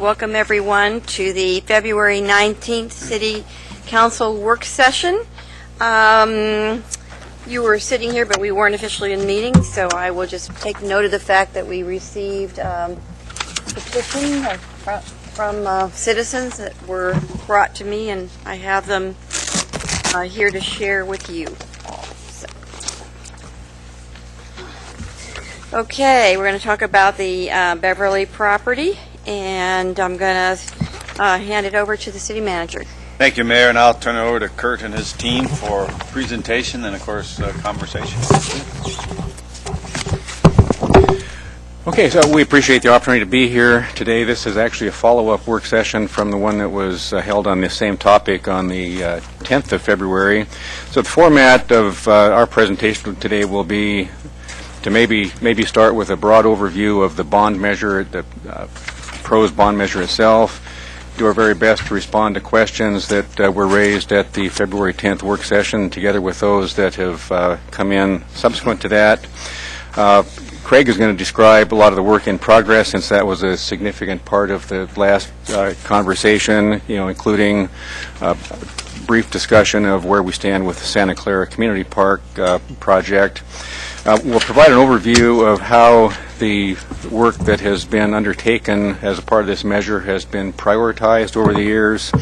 Welcome everyone to the February 19th City Council work session. You were sitting here, but we weren't officially in meeting, so I will just take note of the fact that we received petition from citizens that were brought to me, and I have them here to share with you. Okay, we're going to talk about the Beverly property, and I'm going to hand it over to the city manager. Thank you, Mayor, and I'll turn it over to Kurt and his team for presentation and, of course, conversation. Okay, so we appreciate the opportunity to be here today. This is actually a follow-up work session from the one that was held on this same topic on the 10th of February. So the format of our presentation today will be to maybe start with a broad overview of the bond measure, the proposed bond measure itself, do our very best to respond to questions that were raised at the February 10th work session, together with those that have come in subsequent to that. Craig is going to describe a lot of the work in progress, since that was a significant part of the last conversation, including a brief discussion of where we stand with the Santa Clara Community Park project. We'll provide an overview of how the work that has been undertaken as a part of this measure has been prioritized over the years,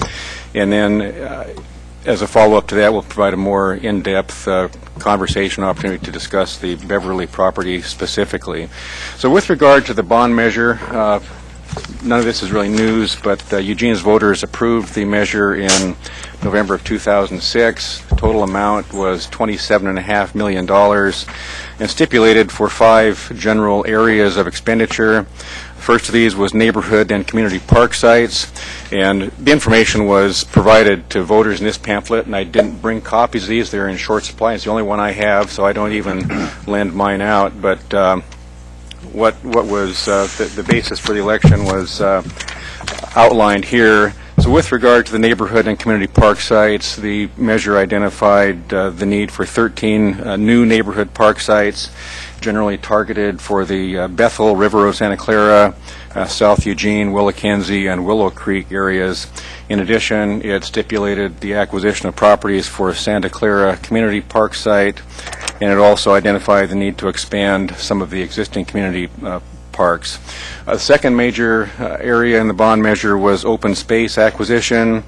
and then as a follow-up to that, we'll provide a more in-depth conversation opportunity to discuss the Beverly property specifically. So with regard to the bond measure, none of this is really news, but Eugene's voters approved the measure in November of 2006. The total amount was $27.5 million and stipulated for 5 general areas of expenditure. First of these was neighborhood and community park sites, and the information was provided to voters in this pamphlet, and I didn't bring copies of these. They're in short supply. It's the only one I have, so I don't even lend mine out. But what was the basis for the election was outlined here. So with regard to the neighborhood and community park sites, the measure identified the need for 13 new neighborhood park sites, generally targeted for the Bethel, River of Santa Clara, South Eugene, Willackenzie, and Willow Creek areas. In addition, it stipulated the acquisition of properties for Santa Clara Community Park site, and it also identified the need to expand some of the existing community parks. The second major area in the bond measure was open space acquisition,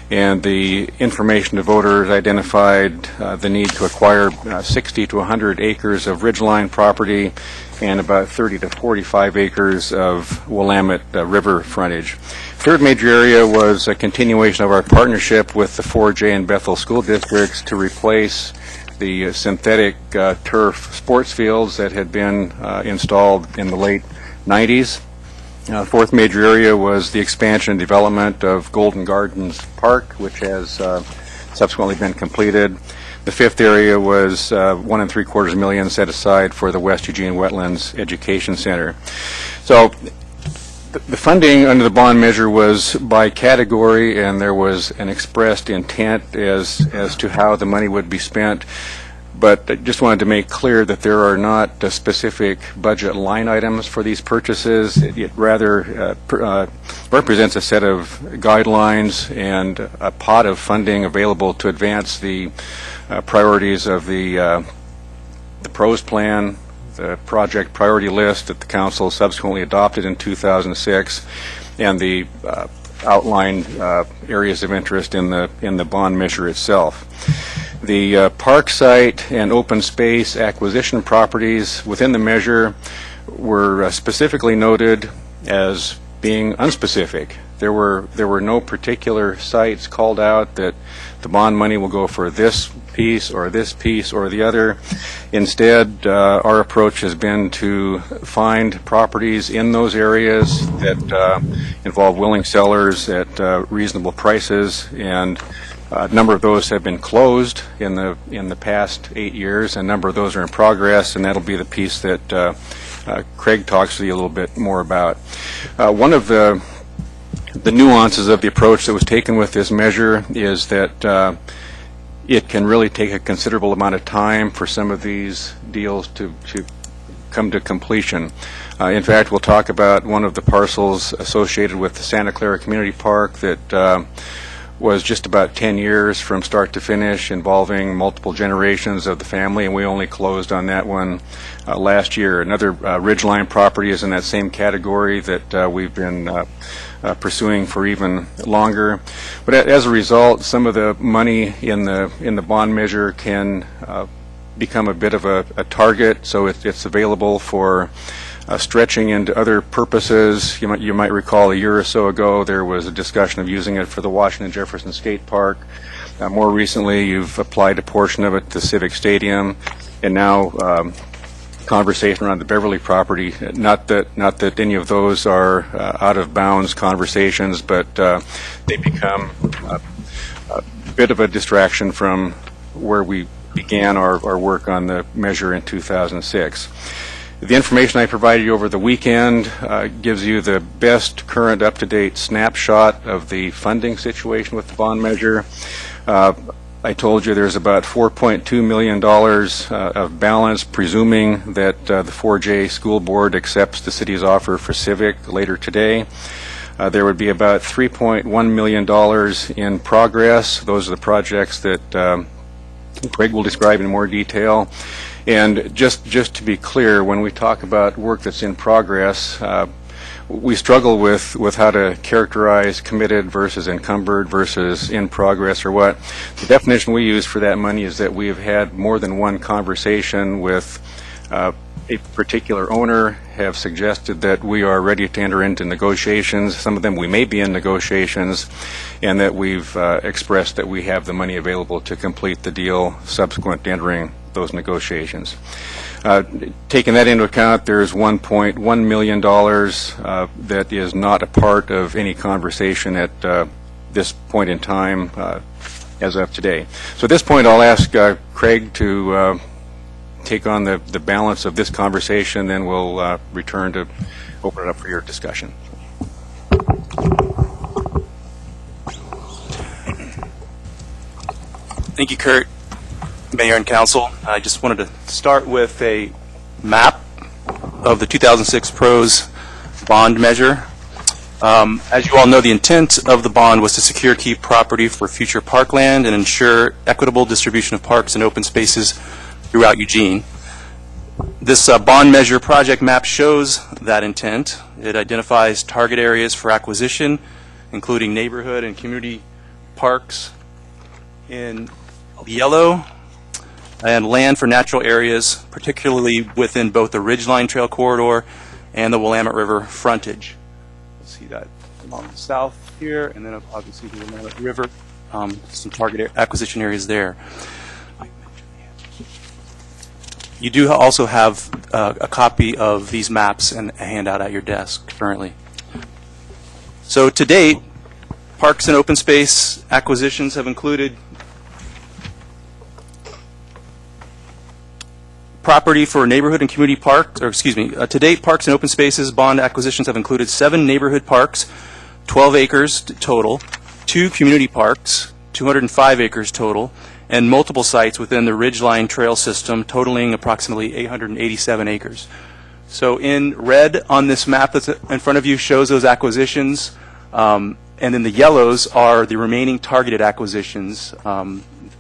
and the information to voters identified the need to acquire 60 to 100 acres of ridgeline property and about 30 to 45 acres of Willamette River frontage. Third major area was a continuation of our partnership with the 4J and Bethel school districts to replace the synthetic turf sports fields that had been installed in the late 90s. The fourth major area was the expansion and development of Golden Gardens Park, which has subsequently been completed. The fifth area was $1.75 million set aside for the West Eugene Wetlands Education Center. So the funding under the bond measure was by category, and there was an expressed intent as to how the money would be spent. But I just wanted to make clear that there are not specific budget line items for these purchases. It rather represents a set of guidelines and a pot of funding available to advance the priorities of the PROS plan, the project priority list that the council subsequently adopted in 2006, and the outlined areas of interest in the bond measure itself. The park site and open space acquisition properties within the measure were specifically noted as being unspecific. There were no particular sites called out that the bond money will go for this piece or the other. Instead, our approach has been to find properties in those areas that involve willing sellers at reasonable prices, and a number of those have been closed in the past 8 years, and a number of those are in progress, and that'll be the piece that Craig talks to you a little bit more about. One of the nuances of the approach that was taken with this measure is that it can really take a considerable amount of time for some of these deals to come to completion. In fact, we'll talk about one of the parcels associated with the Santa Clara Community Park that was just about 10 years from start to finish, involving multiple generations of the family, and we only closed on that one last year. Another Ridgeline property is in that same category that we've been pursuing for even longer. But as a result, some of the money in the bond measure can become a bit of a target, so it's available for stretching into other purposes. You might recall a year or so ago there was a discussion of using it for the Washington Jefferson Skate Park. More recently, you've applied a portion of it to Civic Stadium, and now conversation around the Beverly property. Not that any of those are out of bounds conversations, but they become a bit of a distraction from where we began our work on the measure in 2006. The information I provided you over the weekend gives you the best current up-to-date snapshot of the funding situation with the bond measure. I told you there's about $4.2 million of balance, presuming that the 4J school board accepts the city's offer for Civic later today. There would be about $3.1 million in progress. Those are the projects that Craig will describe in more detail. And just to be clear, when we talk about work that's in progress, we struggle with how to characterize committed versus encumbered versus in progress or what. The definition we use for that money is that we have had more than one conversation with a particular owner, have suggested that we are ready to enter into negotiations. Some of them we may be in negotiations, and that we've expressed that we have the money available to complete the deal subsequent to entering those negotiations. Taking that into account, there's $1.1 million that is not a part of any conversation at this point in time as of today. So at this point, I'll ask Craig to take on the balance of this conversation, then we'll return to open it up for your discussion. Thank you, Kurt, Mayor and Council. I just wanted to start with a map of the 2006 PROS bond measure. As you all know, the intent of the bond was to secure key property for future parkland and ensure equitable distribution of parks and open spaces throughout Eugene. This bond measure project map shows that intent. It identifies target areas for acquisition, including neighborhood and community parks in yellow, and land for natural areas, particularly within both the Ridgeline Trail Corridor and the Willamette River frontage. See that along the south here, and then obviously the Willamette River, some target acquisition areas there. You do also have a copy of these maps and a handout at your desk currently. So to date, parks and open space acquisitions have included property for neighborhood and community parks, or excuse me, to date, parks and open spaces bond acquisitions have included 7 neighborhood parks, 12 acres total, 2 community parks, 205 acres total, and multiple sites within the Ridgeline Trail system totaling approximately 887 acres. So in red on this map that's in front of you shows those acquisitions, and then the yellows are the remaining targeted acquisitions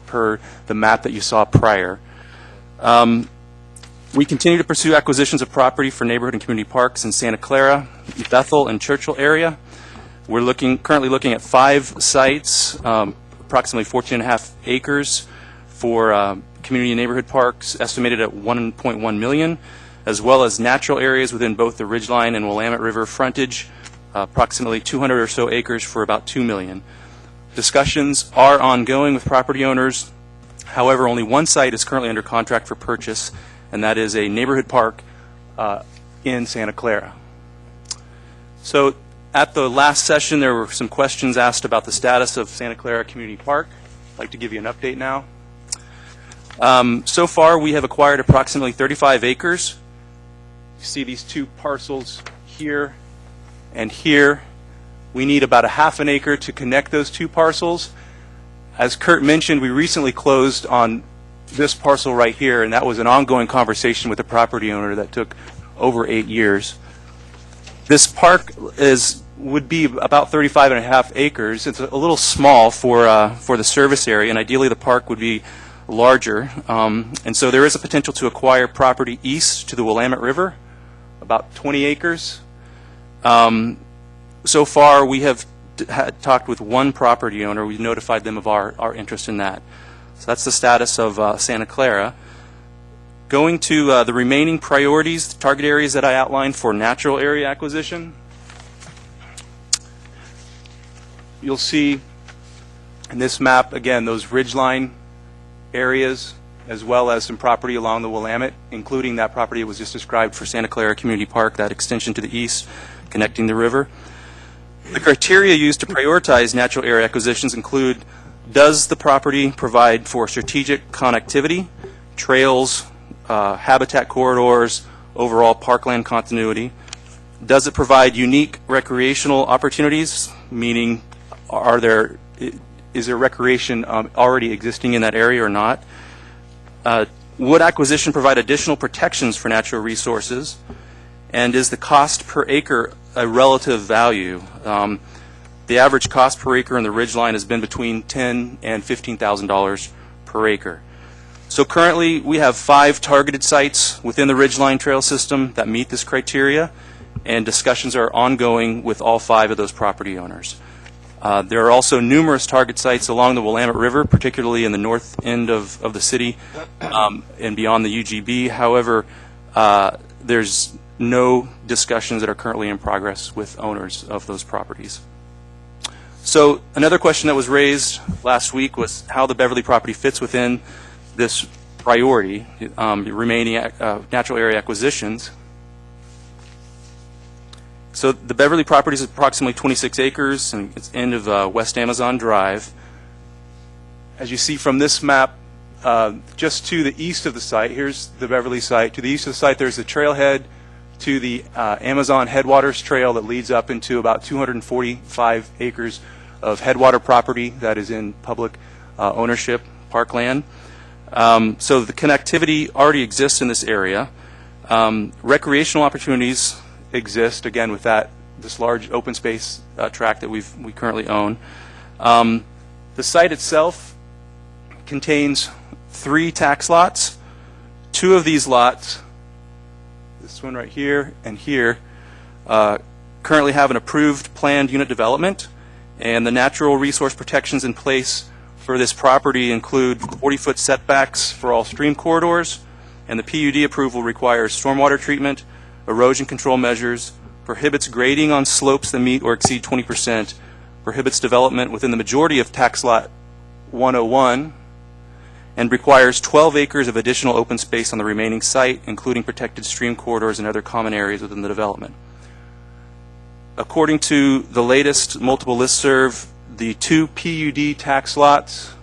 per the map that you saw prior. We continue to pursue acquisitions of property for neighborhood and community parks in Santa Clara, Bethel, and Churchill area. We're currently looking at 5 sites, approximately 14.5 acres for community and neighborhood parks, estimated at $1.1 million, as well as natural areas within both the Ridgeline and Willamette River frontage, approximately 200 or so acres for about $2 million. Discussions are ongoing with property owners. However, only one site is currently under contract for purchase, and that is a neighborhood park in Santa Clara. So at the last session, there were some questions asked about the status of Santa Clara Community Park. I'd like to give you an update now. So far, we have acquired approximately 35 acres. You see these 2 parcels here and here. We need about a half an acre to connect those 2 parcels. As Kurt mentioned, we recently closed on this parcel right here, and that was an ongoing conversation with the property owner that took over 8 years. This park would be about 35.5 acres. It's a little small for the service area, and ideally the park would be larger. And so there is a potential to acquire property east to the Willamette River, about 20 acres. So far, we have had talked with one property owner. We've notified them of our interest in that. So that's the status of Santa Clara. Going to the remaining priorities, the target areas that I outlined for natural area acquisition. You'll see in this map, again, those ridgeline areas, as well as some property along the Willamette, including that property that was just described for Santa Clara Community Park, that extension to the east connecting the river. The criteria used to prioritize natural area acquisitions include: does the property provide for strategic connectivity, trails, habitat corridors, overall parkland continuity? Does it provide unique recreational opportunities, meaning is there recreation already existing in that area or not? Would acquisition provide additional protections for natural resources? And is the cost per acre a relative value? The average cost per acre in the ridgeline has been between $10,000 and $15,000 per acre. So currently, we have 5 targeted sites within the Ridgeline Trail System that meet this criteria, and discussions are ongoing with all 5 of those property owners. There are also numerous target sites along the Willamette River, particularly in the north end of the city and beyond the UGB. However, there's no discussions that are currently in progress with owners of those properties. So another question that was raised last week was how the Beverly property fits within this priority, remaining natural area acquisitions. So the Beverly property is approximately 26 acres, and it's end of West Amazon Drive. As you see from this map, just to the east of the site, here's the Beverly site. To the east of the site, there's the trailhead to the Amazon Headwaters Trail that leads up into about 245 acres of headwater property that is in public ownership, parkland. So the connectivity already exists in this area. Recreational opportunities exist, again, with this large open space tract that we currently own. The site itself contains 3 tax lots. 2 of these lots, this one right here and here, currently have an approved planned unit development, and the natural resource protections in place for this property include 40-foot setbacks for all stream corridors, and the PUD approval requires stormwater treatment, erosion control measures, prohibits grading on slopes that meet or exceed 20%, prohibits development within the majority of tax lot 101, and requires 12 acres of additional open space on the remaining site, including protected stream corridors and other common areas within the development. According to the latest multiple listserv, the 2 PUD tax lots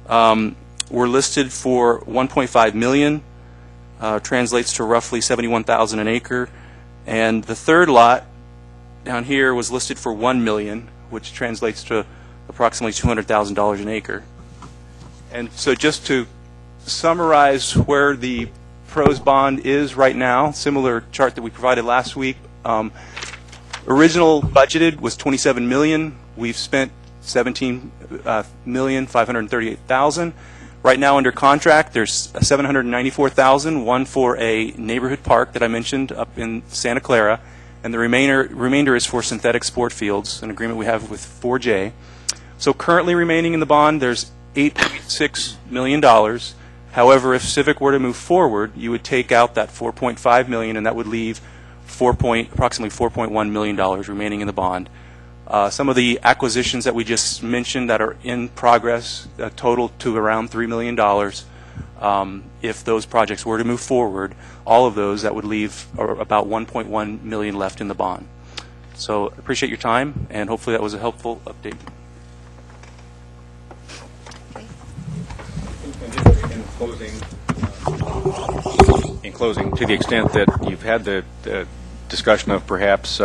were listed for $1.5 million, translates to roughly $71,000 an acre, and the 3rd lot down here was listed for $1 million, which translates to approximately $200,000 an acre. And so just to summarize where the pros bond is right now, similar chart that we provided last week. Original budgeted was $27 million. We've spent $17,538,000. Right now under contract, there's $794,000, one for a neighborhood park that I mentioned up in Santa Clara, and the remainder is for synthetic sport fields, an agreement we have with 4J. So currently remaining in the bond, there's $8.6 million. However, if Civic were to move forward, you would take out that $4.5 million, and that would leave approximately $4.1 million remaining in the bond. Some of the acquisitions that we just mentioned that are in progress total to around $3 million. If those projects were to move forward, all of those, that would leave about $1.1 million left in the bond. So appreciate your time, and hopefully that was a helpful update. In closing, to the extent that you've had the discussion of perhaps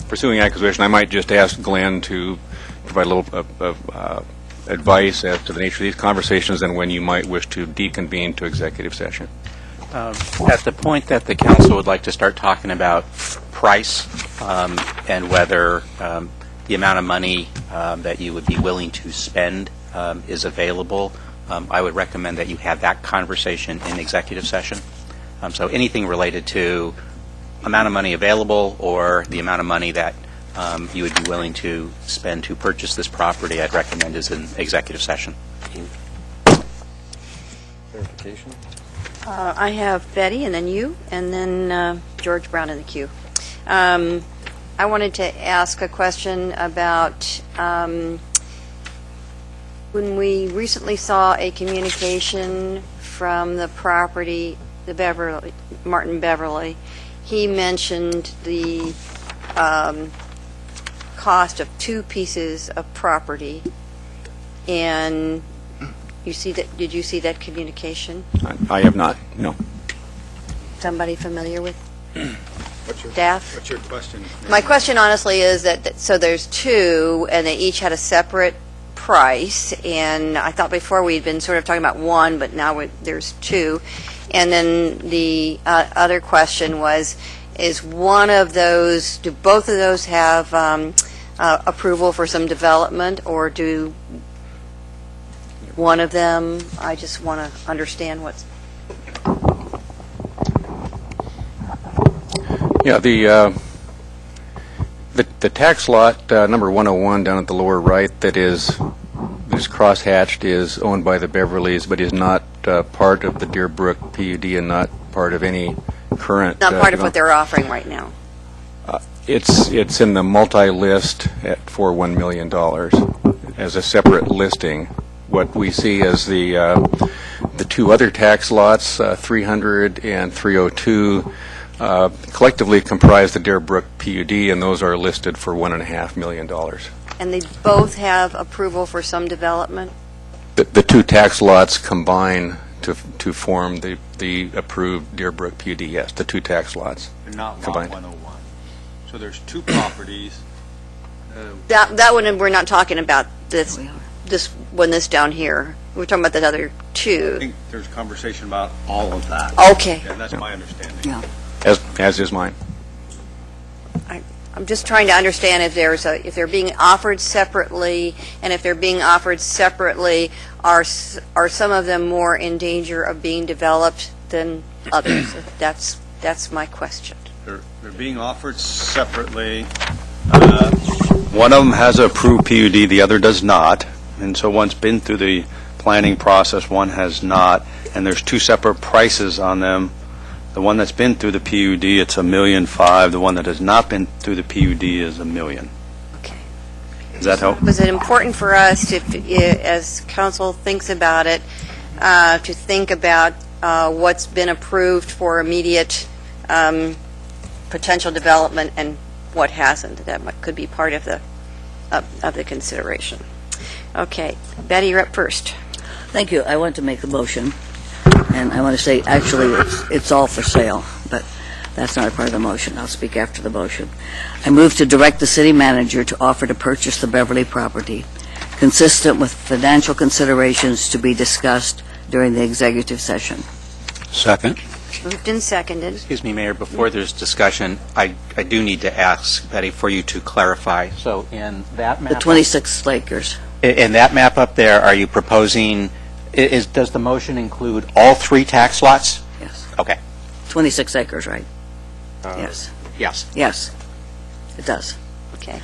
pursuing acquisition, I might just ask Glenn to provide a little advice as to the nature of these conversations and when you might wish to deconvene to executive session. At the point that the council would like to start talking about price and whether the amount of money that you would be willing to spend is available, I would recommend that you have that conversation in executive session. So anything related to amount of money available or the amount of money that you would be willing to spend to purchase this property, I'd recommend is in executive session. Clarification? I have Betty, and then you, and then George Brown in the queue. I wanted to ask a question about when we recently saw a communication from the property, the Beverly, Martin Beverly. He mentioned the cost of 2 pieces of property, and you see that? Did you see that communication? I have not, no. Somebody familiar with What's your, staff? what's your question? My question honestly is that, so there's 2, and they each had a separate price, and I thought before we'd been sort of talking about 1, but now there's 2. And then the other question was, is one of those, do both of those have approval for some development, or do one of them, I just want to understand what's... Yeah, the tax lot number 101 down at the lower right that is crosshatched is owned by the Beverleys, but is not part of the Deerbrook PUD and not part of any current... Not part of what they're offering right now. It's in the multi-list for $1 million as a separate listing. What we see as the 2 other tax lots, 300 and 302, collectively comprise the Deerbrook PUD, and those are listed for $1.5 million. And they both have approval for some development? The 2 tax lots combine to form the approved Deerbrook PUD, yes, the 2 tax lots. They're not lot combined. 101. So there's 2 properties. That one, we're not talking about this down here. We're talking about the other I 2. think there's conversation about all of that. Okay. And that's my understanding. Yeah. As is mine. I'm just trying to understand if they're being offered separately, and if they're being offered separately, are some of them more in danger of being developed than others? That's my question. They're being offered separately. One of them has a approved PUD, the other does not. And so one's been through the planning process, one has not. And there's 2 separate prices on them. The one that's been through the PUD, it's $1.5 million. The one that has not been through the PUD is $1 million. Okay. Does that help? Was it important for us to, as council thinks about it, to think about what's been approved for immediate potential development and what hasn't? That could be part of the consideration. Okay, Betty, you're up first. Thank you. I want to make a motion, and I want to say, actually, it's all for sale, but that's not a part of the motion. I'll speak after the motion. I move to direct the city manager to offer to purchase the Beverly property, consistent with financial considerations to be discussed during the executive session. Second. Moved and seconded. Excuse me, Mayor, before there's discussion, I do need to ask, Betty, for you to clarify. So in that map... The 26 acres. In that map up there, are you proposing, does the motion include all 3 tax lots? Yes. Okay. 26 acres, right? Yes. Yes. Yes, it does. Okay.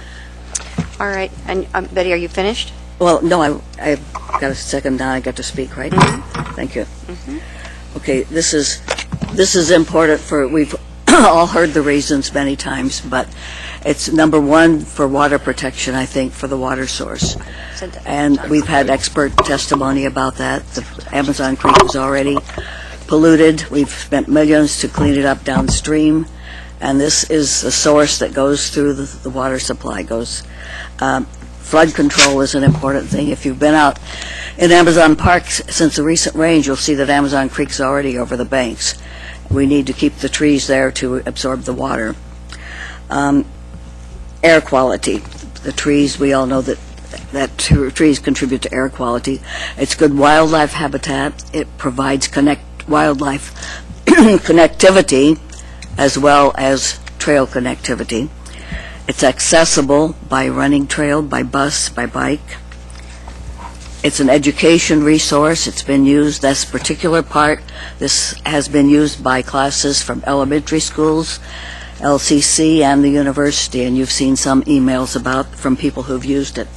All right. And Betty, are you finished? Well, no, I got a second now. I got to speak, right? Thank you. Okay, this is important for, we've all heard the reasons many times, but it's number 1 for water protection, I think, for the water source. And we've had expert testimony about that. The Amazon Creek is already polluted. We've spent millions to clean it up downstream, and this is a source that goes through the water supply. Flood control is an important thing. If you've been out in Amazon Park since the recent rains, you'll see that Amazon Creek's already over the banks. We need to keep the trees there to absorb the water. Air quality. The trees, we all know that that trees contribute to air quality. It's good wildlife habitat. It provides wildlife connectivity as well as trail connectivity. It's accessible by running trail, by bus, by bike. It's an education resource. It's been used, this particular part, this has been used by classes from elementary schools, LCC, and the university, and you've seen some emails from people who've used it.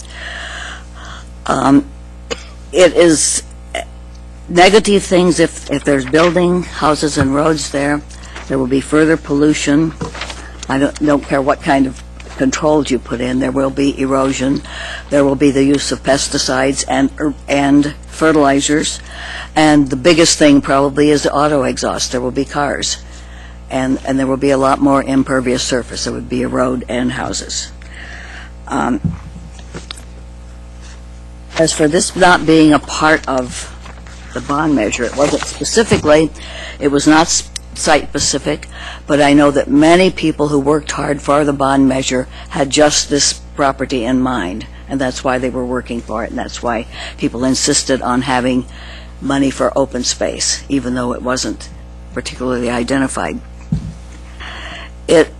It is negative things if there's building, houses, and roads there. There will be further pollution. I don't care what kind of controls you put in. There will be erosion. There will be the use of pesticides and fertilizers. And the biggest thing probably is the auto exhaust. There will be cars. And there will be a lot more impervious surface. There would be a road and houses. As for this not being a part of the bond measure, it wasn't specifically, it was not site-specific, but I know that many people who worked hard for the bond measure had just this property in mind, and that's why they were working for it, and that's why people insisted on having money for open space, even though it wasn't particularly identified. It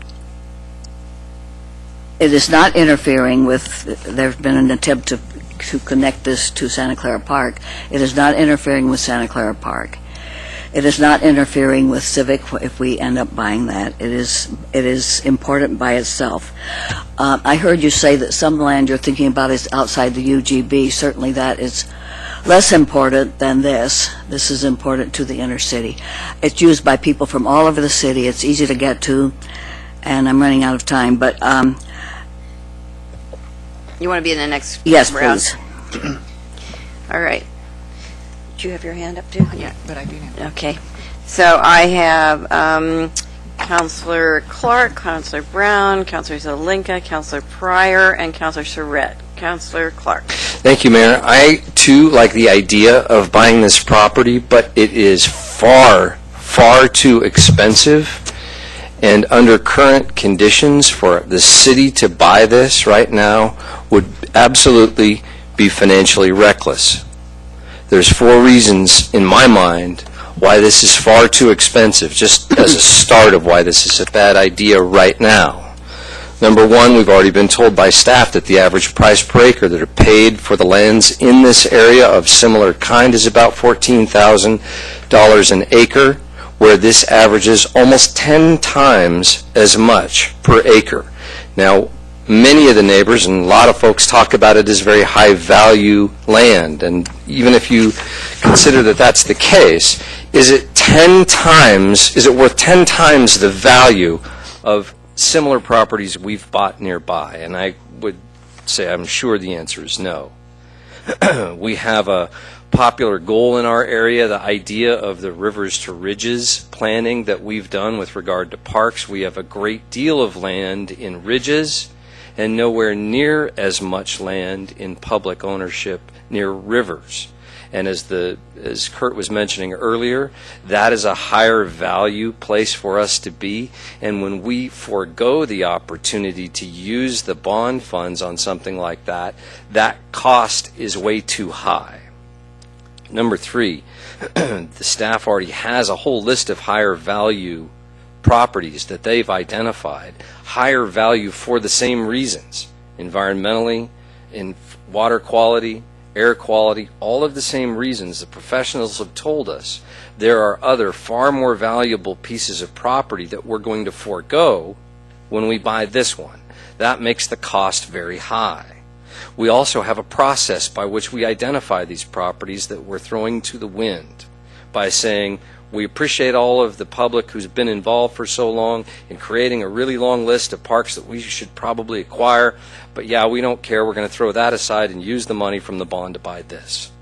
is not interfering with, there's been an attempt to connect this to Santa Clara Park. It is not interfering with Santa Clara Park. It is not interfering with Civic if we end up buying that. It is important by itself. I heard you say that some land you're thinking about is outside the UGB. Certainly that is less important than this. This is important to the inner city. It's used by people from all over the city. It's easy to get to, and I'm running out of time, but You want to be in the next yes, round? please. All right. Do you have your hand up too? Yeah, but I do now. Okay. So I have Councilor Clark, Councilor Brown, Councilor Zelinka, Councilor Pryor, and Councilor Surratt. Councilor Clark. Thank you, Mayor. I, too, like the idea of buying this property, but it is far, far too expensive. And under current conditions, for the city to buy this right now would absolutely be financially reckless. There's 4 reasons, in my mind, why this is far too expensive, just as a start of why this is a bad idea right now. Number 1, we've already been told by staff that the average price per acre that are paid for the lands in this area of similar kind is about $14,000 an acre, where this averages almost 10 times as much per acre. Now, many of the neighbors and a lot of folks talk about it as very high value land, and even if you consider that that's the case, is it worth 10 times the value of similar properties we've bought nearby? And I would say I'm sure the answer is no. We have a popular goal in our area, the idea of the rivers to ridges planning that we've done with regard to parks. We have a great deal of land in ridges and nowhere near as much land in public ownership near rivers. And as Kurt was mentioning earlier, that is a higher value place for us to be. And when we forego the opportunity to use the bond funds on something like that, that cost is way too high. Number 3, the staff already has a whole list of higher value properties that they've identified, higher value for the same reasons, environmentally, in water quality, air quality, all of the same reasons. The professionals have told us there are other far more valuable pieces of property that we're going to forego when we buy this one. That makes the cost very high. We also have a process by which we identify these properties that we're throwing to the wind by saying, we appreciate all of the public who's been involved for so long in creating a really long list of parks that we should probably acquire, but yeah, we don't care. We're going to throw that aside and use the money from the bond to buy this.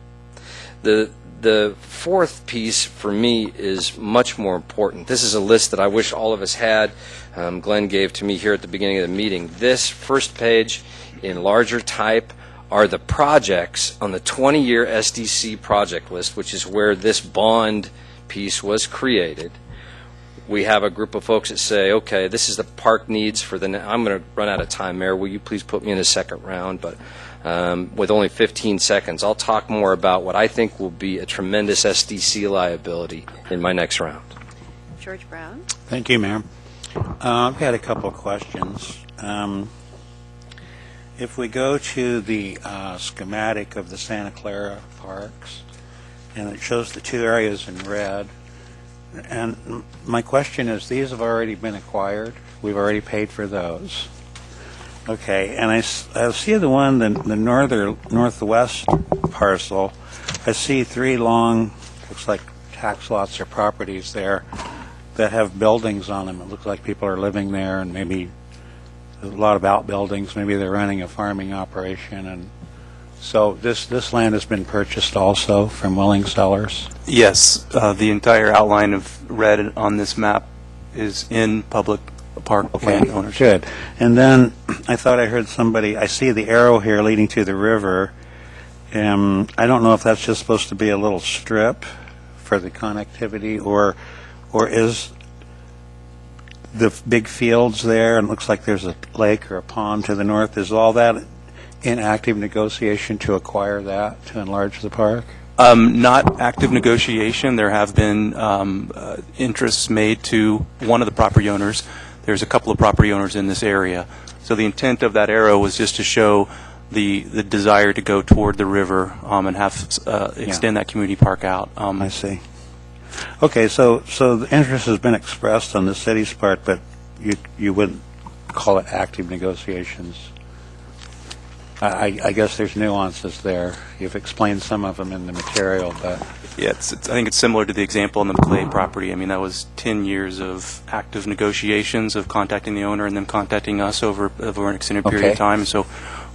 The 4th piece for me is much more important. This is a list that I wish all of us had. Glenn gave to me here at the beginning of the meeting. This first page in larger type are the projects on the 20-year SDC project list, which is where this bond piece was created. We have a group of folks that say, okay, this is the park needs for the, I'm going to run out of time, Mayor. Will you please put me in the second round? But with only 15 seconds. I'll talk more about what I think will be a tremendous SDC liability in my next round. George Brown? Thank you, Mayor. I've got a couple of questions. If we go to the schematic of the Santa Clara Parks, and it shows the two areas in red, and my question is, these have already been acquired? We've already paid for those? Okay, and I see the one, the northwest parcel. I see three long, looks like tax lots or properties there that have buildings on them. It looks like people are living there, and maybe there's a lot of outbuildings. Maybe they're running a farming operation. And so this land has been purchased also from willing sellers? Yes, the entire outline of red on this map is in public park landowners. Good. And then I thought I heard somebody, I see the arrow here leading to the river. I don't know if that's just supposed to be a little strip for the connectivity, or is the big fields there, and it looks like there's a lake or a pond to the north, is all that in active negotiation to acquire that, to enlarge the park? Not active negotiation. There have been interests made to one of the property owners. There's a couple of property owners in this area. So the intent of that arrow was just to show the desire to go toward the river and have extend that community park out. I see. Okay, so the interest has been expressed on the city's part, but you wouldn't call it active negotiations. I guess there's nuances there. You've explained some of them in the material, but... Yeah, I think it's similar to the example on the McClay property. I mean, that was 10 years of active negotiations, of contacting the owner and then contacting us over an extended period of time. And so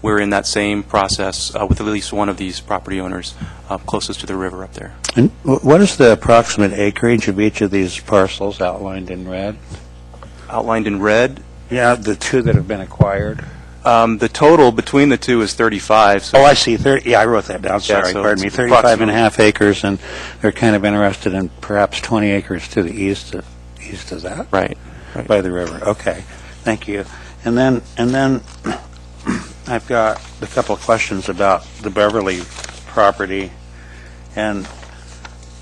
we're in that same process with at least one of these property owners closest to the river up there. And what is the approximate acreage of each of these parcels outlined in red? Outlined in red, Yeah, the two that have been acquired. the total between the two is 35. So Oh, I see. 30. Yeah, I wrote that down. Sorry, so pardon me. it's 35 and a half acres, and they're kind of interested in perhaps 20 acres to the east of that? Right. By the river. Okay. Thank you. And then I've got a couple of questions about the Beverly property. And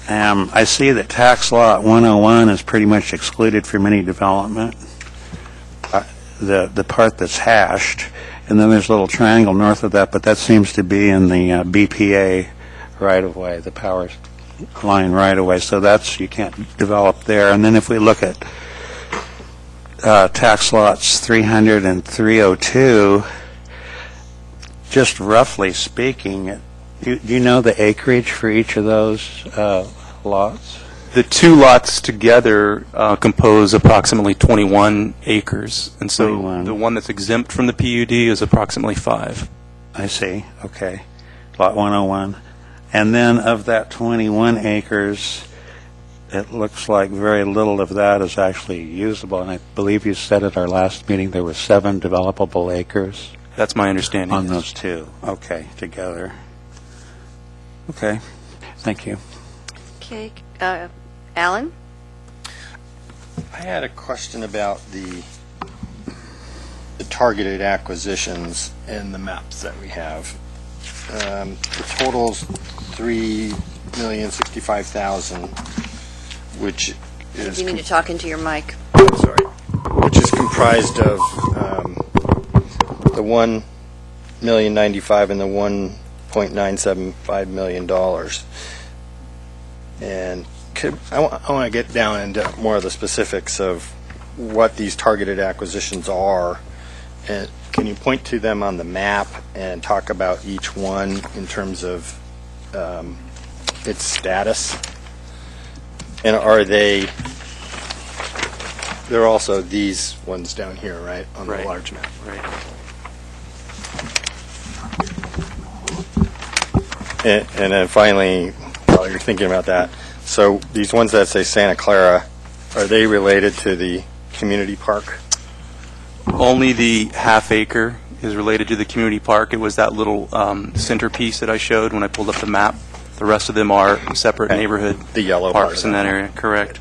I see that tax lot 101 is pretty much excluded from any development. The part that's hashed, and then there's a little triangle north of that, but that seems to be in the BPA right-of-way, the power line right-of-way, so that's, you can't develop there. And then if we look at tax lots 300 and 302, just roughly speaking, do you know the acreage for each of those lots? The two lots together compose approximately 21 acres, and so 21. the one that's exempt from the PUD is approximately 5. I see, okay. Lot 101. And then of that 21 acres, it looks like very little of that is actually usable, and I believe you said at our last meeting there were 7 developable acres That's my understanding. on those two. Okay, together. Okay, thank you. Okay, Alan? I had a question about the targeted acquisitions and the maps that we have. The total's $3,065,000, which is You need to talk into your mic. which is comprised of the $1,095,000 and the $1.975 million. And I want to get down into more of the specifics of what these targeted acquisitions are. And can you point to them on the map and talk about each one in terms of its status? And are they're also these ones down here, right, on the large map? Right. And then finally, while you're thinking about that, so these ones that say Santa Clara, are they related to the community park? Only the half acre is related to the community park. It was that little centerpiece that I showed when I pulled up the map. The rest of them are separate neighborhood The yellow part parks of in that. that area. Correct.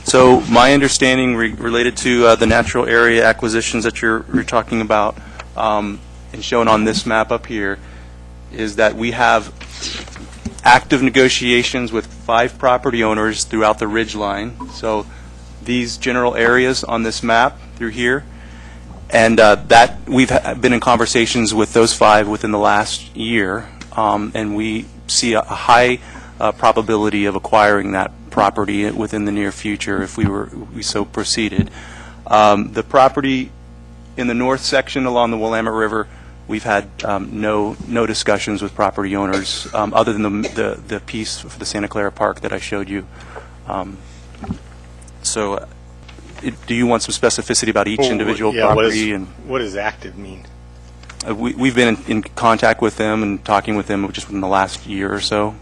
So my understanding related to the natural area acquisitions that you're talking about, and shown on this map up here, is that we have active negotiations with 5 property owners throughout the ridge line. So these general areas on this map through here, and that we've been in conversations with those 5 within the last year, and we see a high probability of acquiring that property within the near future if we so proceeded. The property in the north section along the Willamette River, we've had no discussions with property owners other than the piece for the Santa Clara Park that I showed you. So, do you want some specificity about each individual property? What does active mean? We've been in contact with them and talking with them just within the last year or so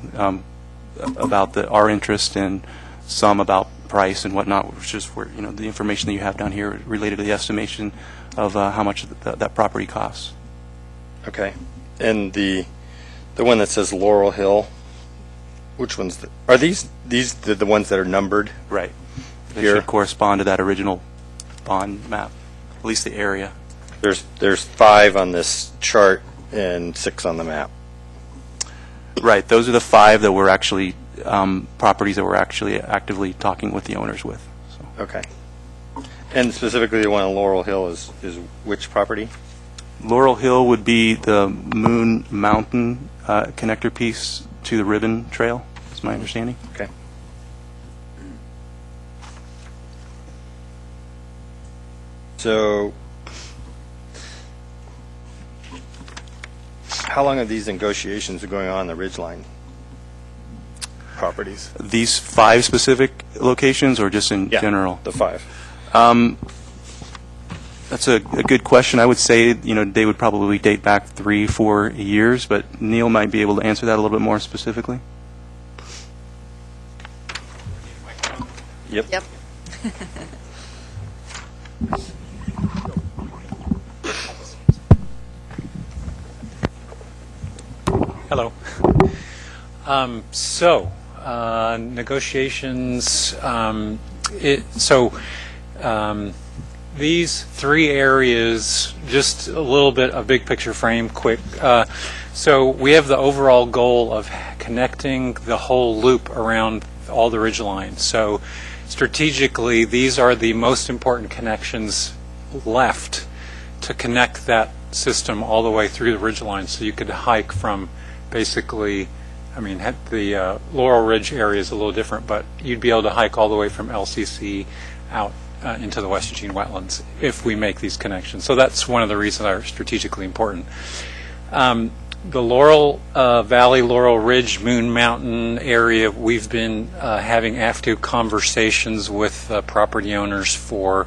about our interest, and some about price and whatnot, which is where, the information that you have down here related to the estimation of how much that property costs. Okay. And the one that says Laurel Hill, which ones are these the ones that are numbered? Right. They Here. should correspond to that original bond map, at least the area. There's 5 on this chart and 6 on the map. Right. Those are the 5 that we're actually properties that we're actually actively talking with the owners with. So. Okay. And specifically the one on Laurel Hill is which property? Laurel Hill would be the Moon Mountain connector piece to the Ribbon Trail, is my understanding. Okay. So, how long have these negotiations been going on the Ridgeline properties? These 5 specific locations, or just in general? The 5. That's a good question. I would say, they would probably date back 3-4 years, but Neil might be able to answer that a little bit more specifically. Yep. Hello. Negotiations, these 3 areas, just a little bit of big picture frame, quick. So we have the overall goal of connecting the whole loop around all the ridge lines. So strategically, these are the most important connections left to connect that system all the way through the ridge line. So you could hike from basically, the Laurel Ridge area is a little different, but you'd be able to hike all the way from LCC out into the West Eugene wetlands if we make these connections. So that's one of the reasons they're strategically important. The Laurel Valley, Laurel Ridge, Moon Mountain area, we've been having active conversations with property owners for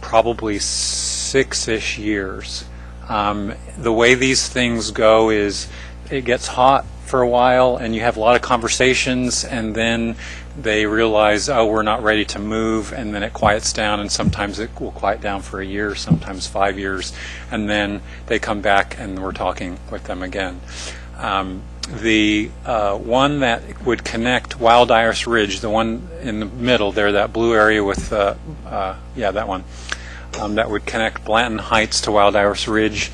probably 6-ish years. The way these things go is it gets hot for a while and you have a lot of conversations, and then they realize, oh, we're not ready to move, and then it quiets down, and sometimes it will quiet down for a year, sometimes 5 years, and then they come back and we're talking with them again. The one that would connect Wild Iris Ridge, the one in the middle there, that blue area with, that one, that would connect Blanton Heights to Wild Iris Ridge.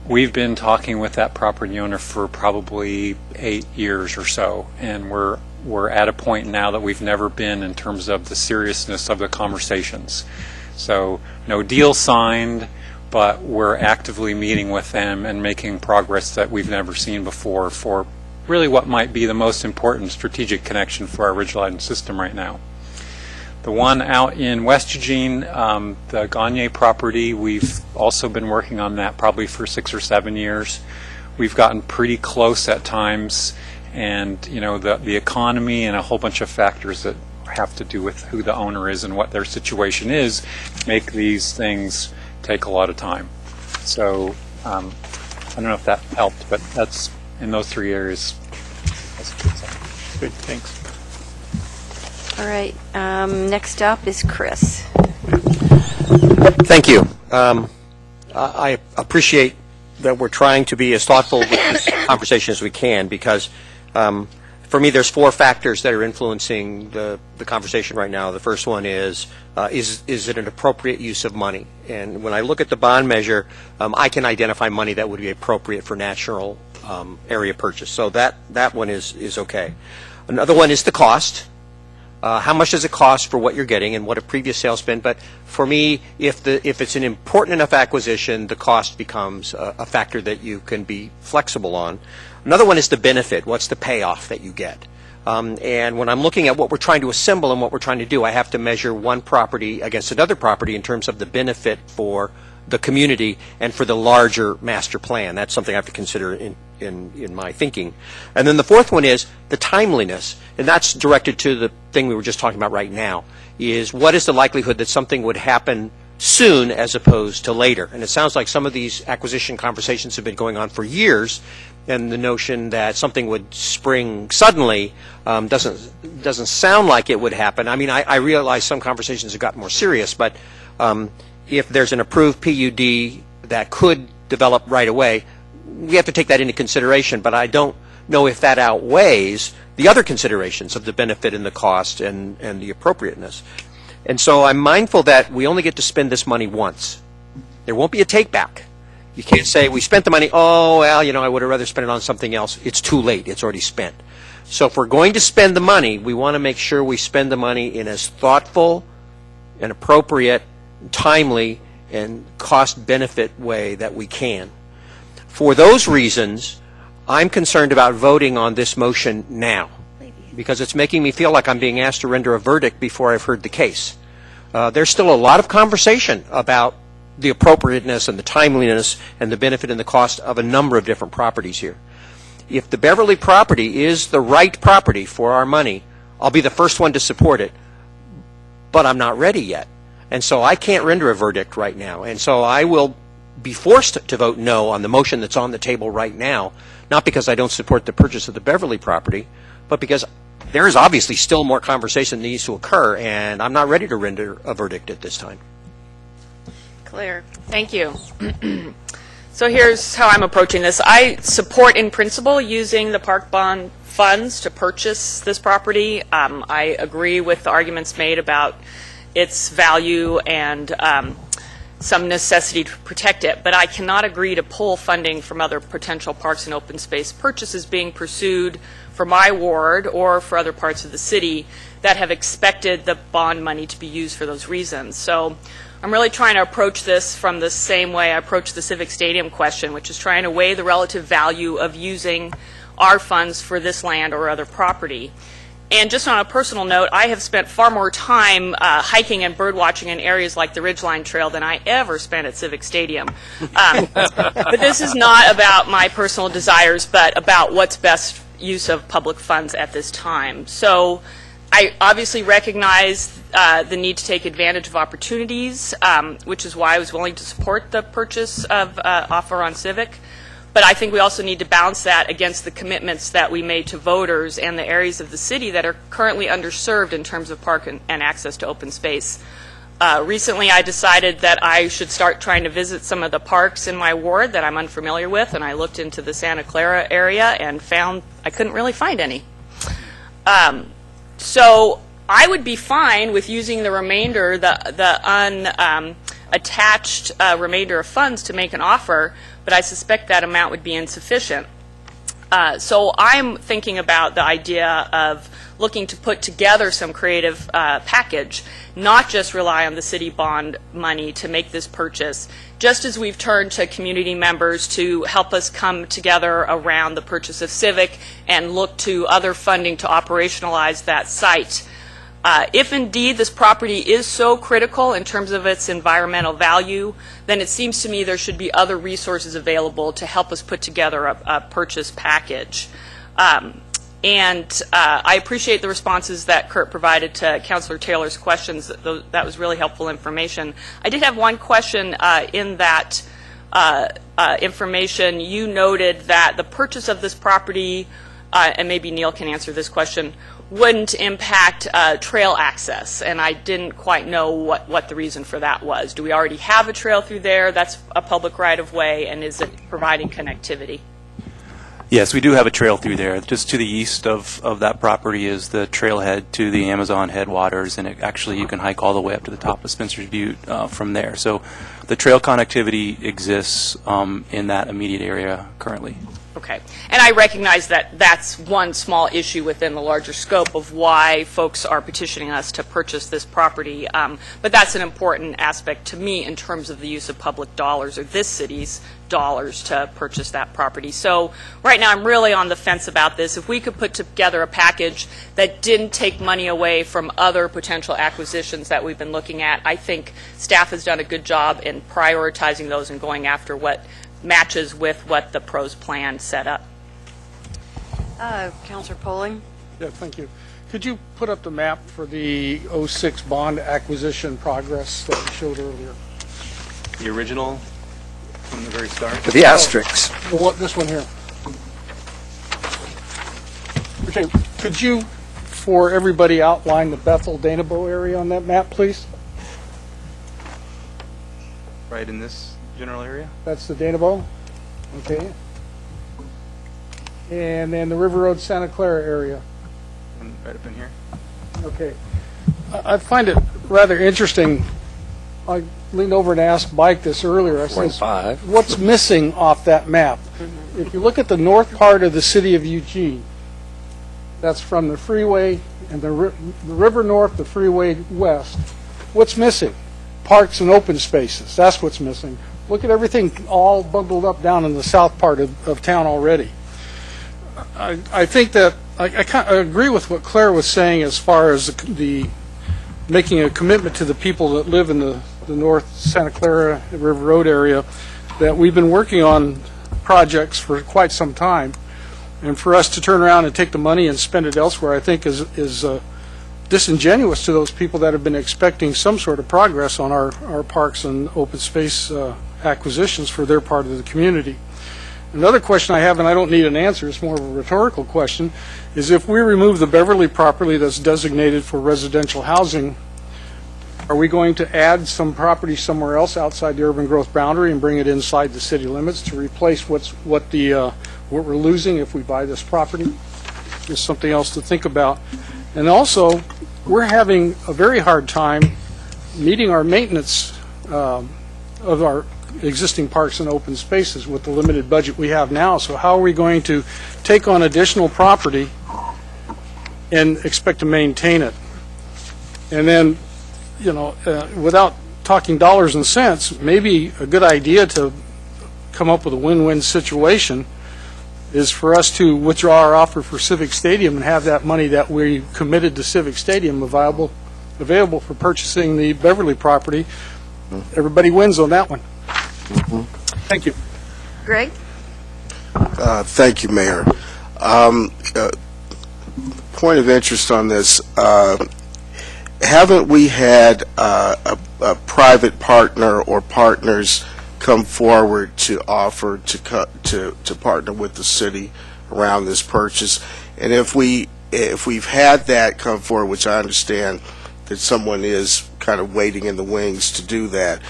We've been talking with that property owner for probably 8 years or so, and we're at a point now that we've never been in terms of the seriousness of the conversations. So no deal signed, but we're actively meeting with them and making progress that we've never seen before for really what might be the most important strategic connection for our ridgeline system right now. The one out in West Eugene, the Gagne property, we've also been working on that probably for 6 or 7 years. We've gotten pretty close at times, and the economy and a whole bunch of factors that have to do with who the owner is and what their situation is make these things take a lot of time. So I don't know if that helped, but that's in those 3 areas. Good, thanks. All right. Next up is Chris. Thank you. I appreciate that we're trying to be as thoughtful with this conversation as we can, because if for me, there's four factors that are influencing the conversation right now. The first one is it an appropriate use of money? And when I look at the bond measure, I can identify money that would be appropriate for natural area purchase. So that one is okay. Another one is the cost. How much does it cost for what you're getting and what a previous sale's been? But for me, if it's an important enough acquisition, the cost becomes a factor that you can be flexible on. Another one is the benefit. What's the payoff that you get? And when I'm looking at what we're trying to assemble and what we're trying to do, I have to measure one property against another property in terms of the benefit for the community and for the larger master plan. That's something I have to consider in my thinking. And then the fourth one is the timeliness, and that's directed to the thing we were just talking about right now, is what is the likelihood that something would happen soon as opposed to later? And it sounds like some of these acquisition conversations have been going on for years, and the notion that something would spring suddenly doesn't sound like it would happen. I mean, I realize some conversations have gotten more serious, but if there's an approved PUD that could develop right away, we have to take that into consideration, but I don't know if that outweighs the other considerations of the benefit and the cost and the appropriateness. And so I'm mindful that we only get to spend this money once. There won't be a take back. You can't say, we spent the money, oh, well, I would have rather spent it on something else. It's too late. It's already spent. So if we're going to spend the money, we want to make sure we spend the money in as thoughtful and appropriate, timely, and cost-benefit way that we can. For those reasons, I'm concerned about voting on this motion now, because it's making me feel like I'm being asked to render a verdict before I've heard the case. There's still a lot of conversation about the appropriateness and the timeliness and the benefit and the cost of a number of different properties here. If the Beverly property is the right property for our money, I'll be the first one to support it, but I'm not ready yet. And so I can't render a verdict right now. And so I will be forced to vote no on the motion that's on the table right now, not because I don't support the purchase of the Beverly property, but because there is obviously still more conversation that needs to occur, and I'm not ready to render a verdict at this time. Claire. Thank you. So here's how I'm approaching this. I support in principle using the park bond funds to purchase this property. I agree with the arguments made about its value and some necessity to protect it, but I cannot agree to pull funding from other potential parks and open space purchases being pursued for my ward or for other parts of the city that have expected the bond money to be used for those reasons. So I'm really trying to approach this from the same way I approached the Civic Stadium question, which is trying to weigh the relative value of using our funds for this land or other property. And just on a personal note, I have spent far more time hiking and bird watching in areas like the Ridgeline Trail than I ever spent at Civic Stadium. But this is not about my personal desires, but about what's best use of public funds at this time. So I obviously recognize the need to take advantage of opportunities, which is why I was willing to support the purchase of offer on Civic. But I think we also need to balance that against the commitments that we made to voters and the areas of the city that are currently underserved in terms of park and access to open space. Recently, I decided that I should start trying to visit some of the parks in my ward that I'm unfamiliar with, and I looked into the Santa Clara area and found I couldn't really find any. So I would be fine with using the remainder, the unattached remainder of funds to make an offer, but I suspect that amount would be insufficient. So I'm thinking about the idea of looking to put together some creative package, not just rely on the city bond money to make this purchase, just as we've turned to community members to help us come together around the purchase of Civic and look to other funding to operationalize that site. If indeed this property is so critical in terms of its environmental value, then it seems to me there should be other resources available to help us put together a purchase package. And I appreciate the responses that Kurt provided to Councilor Taylor's questions. That was really helpful information. I did have one question in that information. You noted that the purchase of this property, and maybe Neil can answer this question, wouldn't impact trail access, and I didn't quite know what the reason for that was. Do we already have a trail through there that's a public right-of-way, and is it providing connectivity? Yes, we do have a trail through there. Just to the east of that property is the trailhead to the Amazon headwaters, and actually you can hike all the way up to the top of Spencer's Butte from there. So the trail connectivity exists in that immediate area currently. Okay. And I recognize that that's one small issue within the larger scope of why folks are petitioning us to purchase this property. But that's an important aspect to me in terms of the use of public dollars, or this city's dollars, to purchase that property. So right now I'm really on the fence about this. If we could put together a package that didn't take money away from other potential acquisitions that we've been looking at, I think staff has done a good job in prioritizing those and going after what matches with what the pros plan set up. Councilor Poling? Yeah, thank you. Could you put up the map for the 06 bond acquisition progress that you showed earlier? The original from the very start? The asterisks. This one here. Okay, could you, for everybody, outline the Bethel-Danabo area on that map, please? Right in this general area? That's the Danabo? Okay. And then the River Road Santa Clara area. And right up in here? Okay. I find it rather interesting. I leaned over and asked Mike this earlier. I said, 0.5. what's missing off that map? If you look at the north part of the city of Eugene, that's from the freeway and the river north, the freeway west. What's missing? Parks and open spaces. That's what's missing. Look at everything all bundled up down in the south part of town already. I think that I agree with what Claire was saying as far as the making a commitment to the people that live in the North Santa Clara River Road area, that we've been working on projects for quite some time, and for us to turn around and take the money and spend it elsewhere, I think is disingenuous to those people that have been expecting some sort of progress on our parks and open space acquisitions for their part of the community. Another question I have, and I don't need an answer, it's more of a rhetorical question, is if we remove the Beverly property that's designated for residential housing, are we going to add some property somewhere else outside the urban growth boundary and bring it inside the city limits to replace what we're losing if we buy this property? Just something else to think about. And also, we're having a very hard time meeting our maintenance of our existing parks and open spaces with the limited budget we have now. So how are we going to take on additional property and expect to maintain it? And then, without talking dollars and cents, maybe a good idea to come up with a win-win situation is for us to withdraw our offer for Civic Stadium and have that money that we committed to Civic Stadium available for purchasing the Beverly property. Everybody wins on that one. Thank you. Greg? Thank you, Mayor. Point of interest on this, haven't we had a private partner or partners come forward to offer to partner with the city around this purchase? And if we've had that come forward, which I understand that someone is kind of waiting in the wings to do that,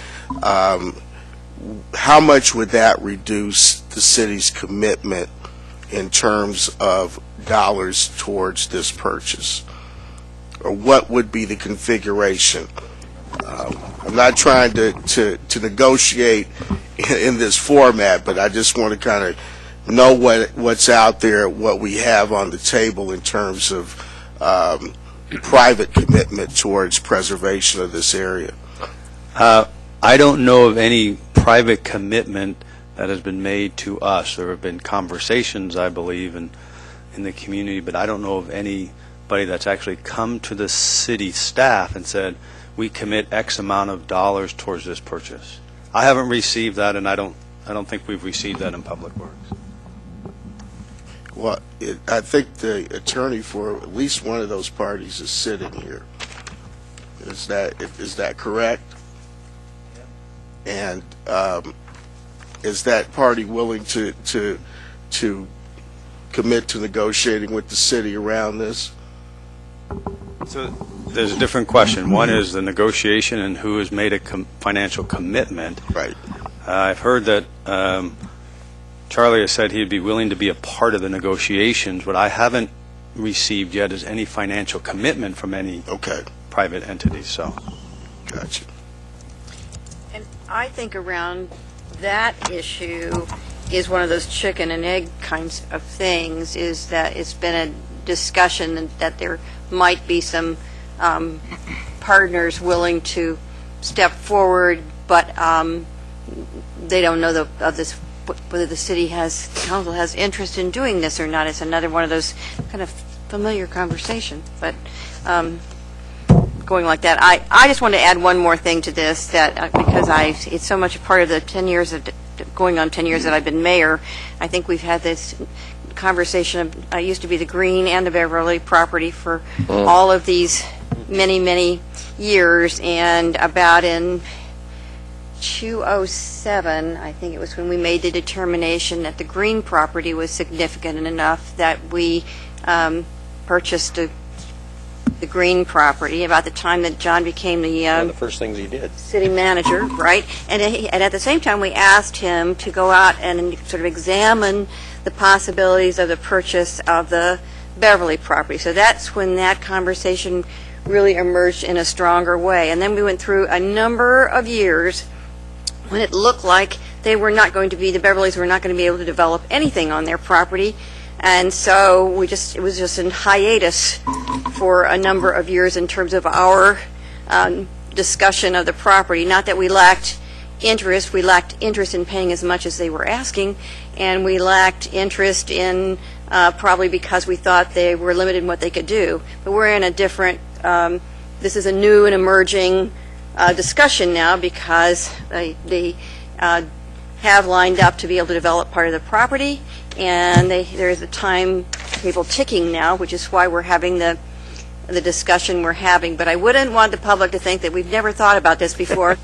how much would that reduce the city's commitment in terms of dollars towards this purchase? Or what would be the configuration? I'm not trying to negotiate in this format, but I just want to kind of know what's out there, what we have on the table in terms of private commitment towards preservation of this area. I don't know of any private commitment that has been made to us. There have been conversations, I believe, in the community, but I don't know of anybody that's actually come to the city staff and said, we commit X amount of dollars towards this purchase. I haven't received that, and I don't think we've received that in Public Works. Well, I think the attorney for at least one of those parties is sitting here. Is that correct? And is that party willing to commit to negotiating with the city around this? So there's a different question. One is the negotiation and who has made a financial commitment. Right. I've heard that Charlie has said he'd be willing to be a part of the negotiations. What I haven't received yet is any financial commitment from any private entities, so. Gotcha. And I think around that issue is one of those chicken and egg kinds of things, is that it's been a discussion that there might be some partners willing to step forward, but they don't know whether the city council has interest in doing this or not. It's another one of those kind of familiar conversation, but going like that. I just want to add one more thing to this, that because it's so much a part of the 10 years going on 10 years that I've been mayor. I think we've had this conversation. I used to be the Green and the Beverly property for all of these many years, and about in 2007, I think it was when we made the determination that the Green property was significant enough that we purchased the Green property about the time that John became One of the first things he did. city manager, right? And at the same time, we asked him to go out and sort of examine the possibilities of the purchase of the Beverly property. So that's when that conversation really emerged in a stronger way. And then we went through a number of years when it looked like the Beverlys were not going to be able to develop anything on their property. And so it was just in hiatus for a number of years in terms of our discussion of the property. Not that we lacked interest in paying as much as they were asking, and we lacked interest in probably because we thought they were limited in what they could do. But we're in a different, this is a new and emerging discussion now, because they have lined up to be able to develop part of the property, and there is a timetable ticking now, which is why we're having the discussion we're having. But I wouldn't want the public to think that we've never thought about this before,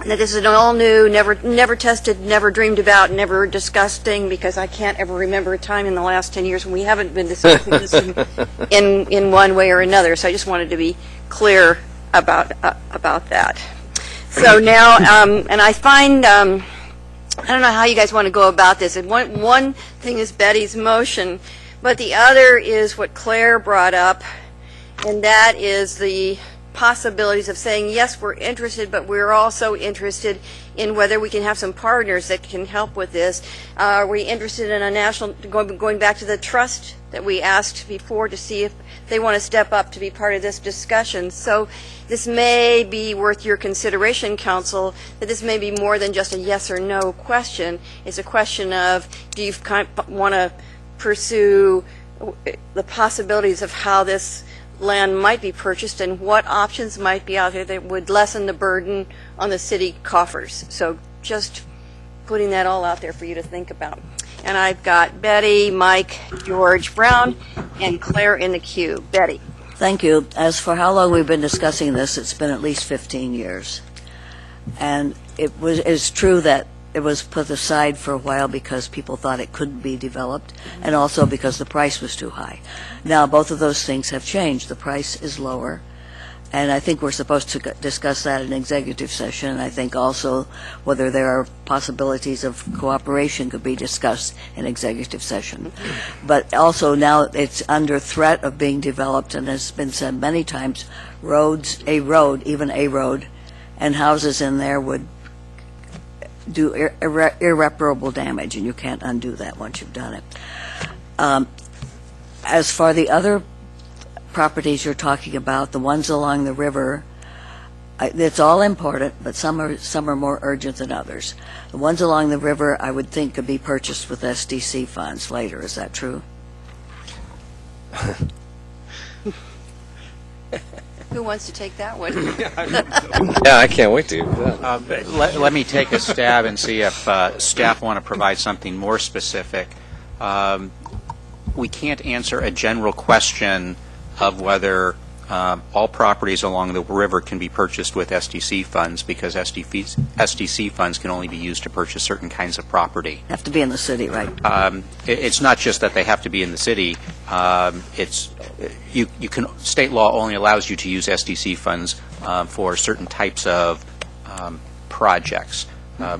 that this is an all new, never tested, never dreamed about, never discussed thing, because I can't ever remember a time in the last 10 years when we haven't been discussing this in one way or another. So I just wanted to be clear about that. So now, and I find, I don't know how you guys want to go about this. And one thing is Betty's motion, but the other is what Claire brought up, and that is the possibilities of saying, yes, we're interested, but we're also interested in whether we can have some partners that can help with this. Are we interested in a national, going back to the trust that we asked before to see if they want to step up to be part of this discussion. So this may be worth your consideration, Council, that this may be more than just a yes or no question. It's a question of, do you want to pursue the possibilities of how this land might be purchased and what options might be out there that would lessen the burden on the city coffers. So just putting that all out there for you to think about. And I've got Betty, Mike, George, Brown, and Claire in the queue. Betty. Thank you. As for how long we've been discussing this, it's been at least 15 years. And it's true that it was put aside for a while because people thought it couldn't be developed, and also because the price was too high. Now, both of those things have changed. The price is lower, and I think we're supposed to discuss that in executive session. And I think also whether there are possibilities of cooperation could be discussed in executive session. But also now it's under threat of being developed, and as has been said many times, even a road, and houses in there would do irreparable damage, and you can't undo that once you've done it. As for the other properties you're talking about, the ones along the river, it's all important, but some are more urgent than others. The ones along the river, I would think, could be purchased with SDC funds later. Is that true? Who wants to take that one? Yeah, I can't wait to. Let me take a stab and see if staff want to provide something more specific. We can't answer a general question of whether all properties along the river can be purchased with SDC funds, because SDC funds can only be used to purchase certain kinds of property. Have to be in the city, right? It's not just that they have to be in the city. State law only allows you to use SDC funds for certain types of projects.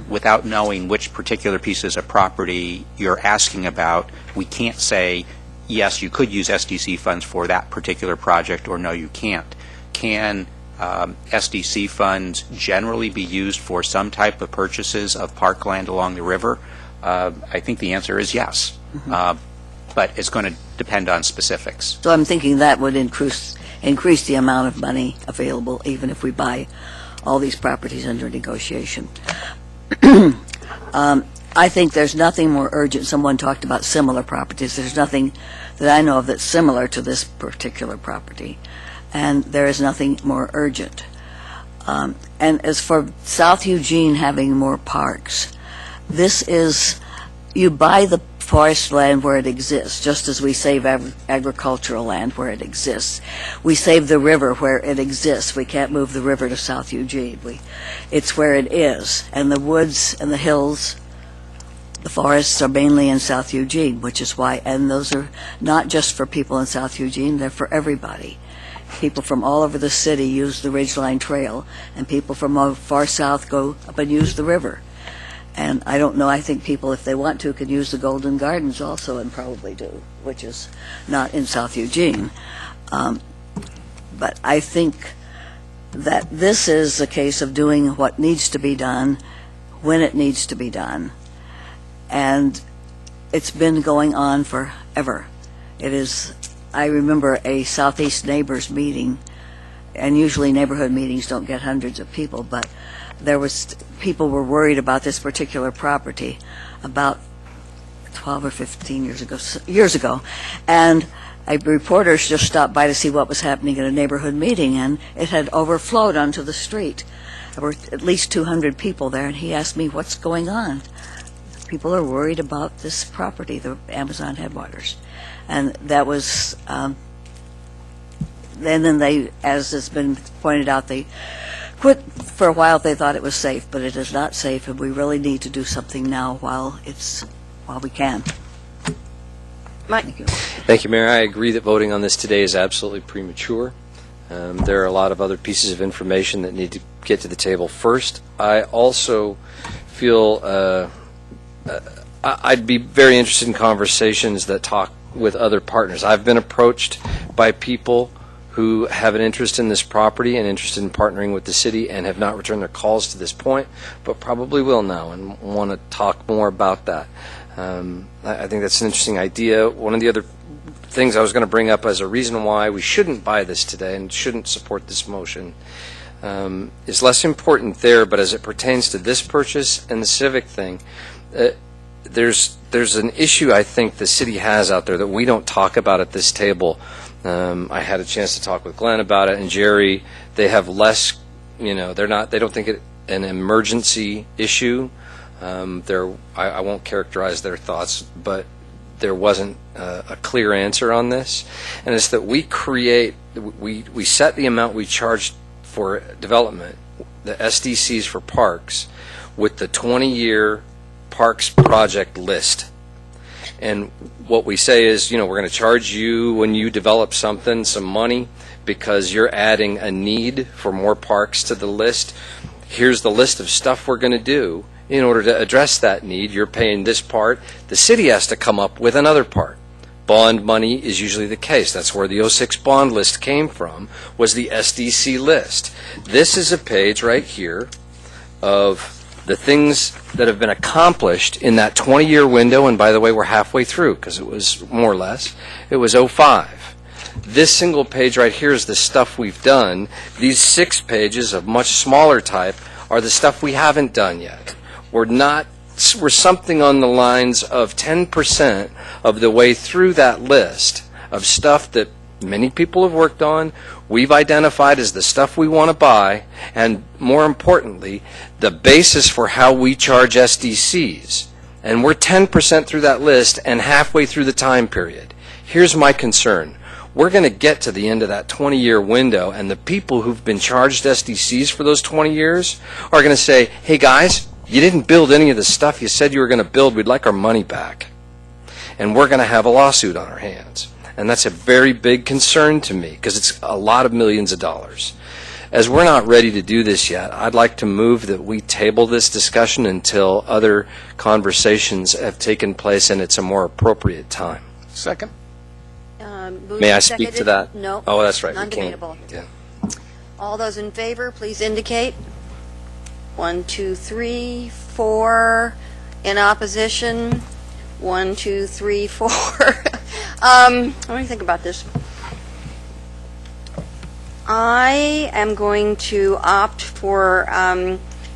without knowing which particular pieces of property you're asking about, we can't say, yes, you could use SDC funds for that particular project, or no, you can't. Can SDC funds generally be used for some type of purchases of parkland along the river? I think the answer is yes. But it's going to depend on specifics. So I'm thinking that would increase the amount of money available, even if we buy all these properties under negotiation. I think there's nothing more urgent. Someone talked about similar properties. There's nothing that I know of that's similar to this particular property, and there is nothing more urgent. And as for South Eugene having more parks, this is, you buy the forest land where it exists, just as we save agricultural land where it exists. We save the river where it exists. We can't move the river to South Eugene. It's where it is. And the woods and the hills, the forests are mainly in South Eugene, which is why, and those are not just for people in South Eugene, they're for everybody. People from all over the city use the Ridgeline Trail, and people from far south go up and use the river. And I don't know, I think people, if they want to, could use the Golden Gardens also, and probably do, which is not in South Eugene. But I think that this is a case of doing what needs to be done when it needs to be done. And it's been going on forever. It is, I remember a Southeast Neighbors meeting, and usually neighborhood meetings don't get hundreds of people, but people were worried about this particular property about 12 or 15 years ago, and reporters just stopped by to see what was happening at a neighborhood meeting, and it had overflowed onto the street. There were at least 200 people there, and he asked me, what's going on? People are worried about this property, the Amazon headwaters. And that was, and then they, as has been pointed out, they quit for a while. They thought it was safe, but it is not safe, and we really need to do something now while we can. Mike? Thank you. Thank you, Mayor. I agree that voting on this today is absolutely premature. There are a lot of other pieces of information that need to get to the table first. I also feel I'd be very interested in conversations that talk with other partners. I've been approached by people who have an interest in this property and interested in partnering with the city and have not returned their calls to this point, but probably will now and want to talk more about that. I think that's an interesting idea. One of the other things I was going to bring up as a reason why we shouldn't buy this today and shouldn't support this motion is less important there, but as it pertains to this purchase and the Civic thing, there's an issue I think the city has out there that we don't talk about at this table. I had a chance to talk with Glenn about it, and Jerry. They have less, they don't think it an emergency issue. I won't characterize their thoughts, but there wasn't a clear answer on this, and it's that we set the amount we charge for development, the SDCs for parks, with the 20-year parks project list. And what we say is, we're going to charge you when you develop something some money because you're adding a need for more parks to the list. Here's the list of stuff we're going to do. In order to address that need, you're paying this part. The city has to come up with another part. Bond money is usually the case. That's where the 06 bond list came from, was the SDC list. This is a page right here of the things that have been accomplished in that 20-year window, and by the way, we're halfway through because it was more or less, it was 05. This single page right here is the stuff we've done. These 6 pages of much smaller type are the stuff we haven't done yet. We're something on the lines of 10% of the way through that list of stuff that many people have worked on, we've identified as the stuff we want to buy, and more importantly, the basis for how we charge SDCs. And we're 10% through that list and halfway through the time period. Here's my concern. We're going to get to the end of that 20-year window, and the people who've been charged SDCs for those 20 years are going to say, hey guys, you didn't build any of the stuff you said you were going to build. We'd like our money back. And we're going to have a lawsuit on our hands. And that's a very big concern to me because it's a lot of millions of dollars. as we're not ready to do this yet, I'd like to move that we table this discussion until other conversations have taken place and it's a more appropriate time. Second? Moved May I and speak to seconded? that? No. Oh, that's right. We can't- Non-debatable. yeah. All those in favor, please indicate. 1, 2, 3, 4. In opposition. 1, 2, 3, 4. Let me think about this. I am going to opt for,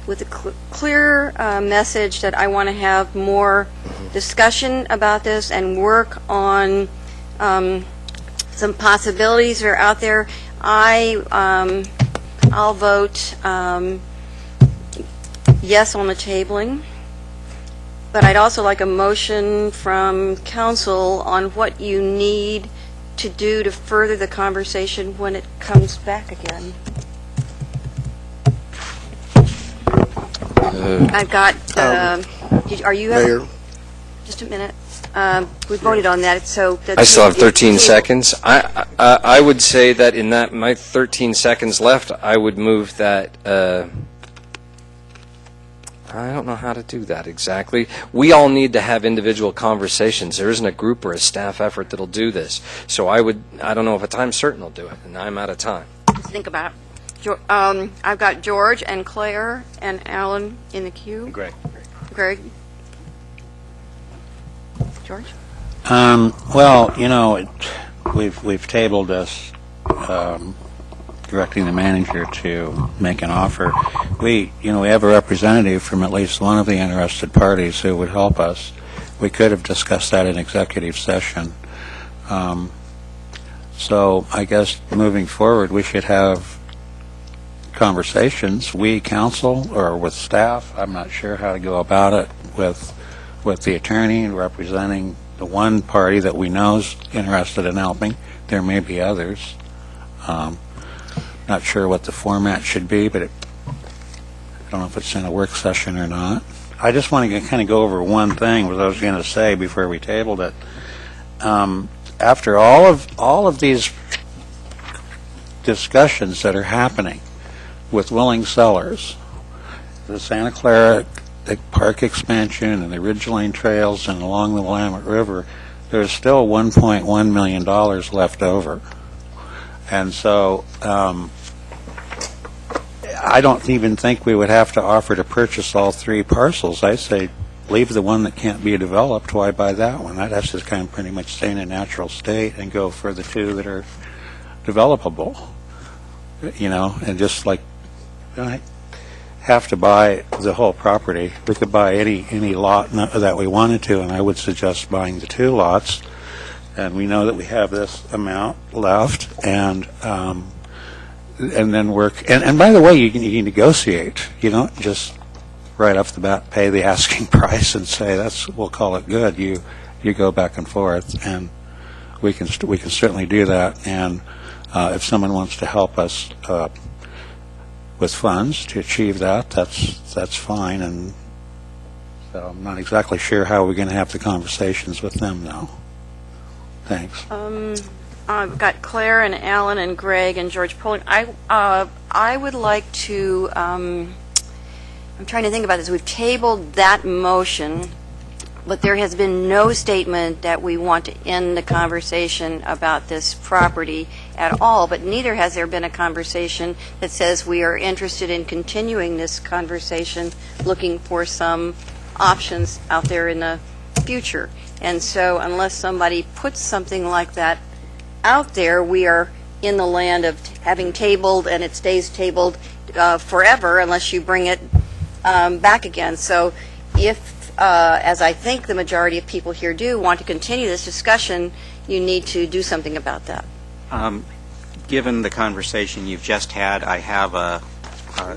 with a clear message that I want to have more discussion about this and work on some possibilities that are out there. I'll vote yes on the tabling, but I'd also like a motion from council on what you need to do to further the conversation when it comes back again. I've got, are you? Mayor? Just a minute. We voted on that, so. I still have 13 seconds. I would say that in that, my 13 seconds left, I would move that, I don't know how to do that exactly. We all need to have individual conversations. There isn't a group or a staff effort that'll do this. So I don't know if a time certain will do it, and I'm out of time. Just think about it. I've got George and Claire and Alan in the queue. Greg. Greg? George? Well, you know, we've tabled this, directing the manager to make an offer. We have a representative from at least one of the interested parties who would help us. We could have discussed that in executive session. So I guess moving forward, we should have conversations, we, council, or with staff. I'm not sure how to go about it with the attorney representing the one party that we know is interested in helping. There may be others. Not sure what the format should be, but I don't know if it's in a work session or not. I just want to kind of go over one thing, what I was going to say before we tabled it. After all of these discussions that are happening with willing sellers, the Santa Clara Park expansion and the Ridgeline Trails and along the Willamette River, there's still $1.1 million left over. And so I don't even think we would have to offer to purchase all three parcels. I say leave the one that can't be developed. Why buy that one? That has to kind of pretty much stay in a natural state and go for the two that are developable. And just like I have to buy the whole property. We could buy any lot that we wanted to, and I would suggest buying the two lots. And we know that we have this amount left, and then work. And by the way, you can negotiate. You don't just right off the bat pay the asking price and say we'll call it good. You go back and forth, and we can certainly do that. And if someone wants to help us with funds to achieve that, that's fine. And so I'm not exactly sure how we're going to have the conversations with them now. Thanks. I've got Claire and Alan and Greg and George Poling. I would like to, I'm trying to think about this. We've tabled that motion, but there has been no statement that we want to end the conversation about this property at all, but neither has there been a conversation that says we are interested in continuing this conversation, looking for some options out there in the future. And so unless somebody puts something like that out there, we are in the land of having tabled, and it stays tabled forever unless you bring it back again. So if, as I think the majority of people here do, want to continue this discussion, you need to do something about that. Given the conversation you've just had, I have a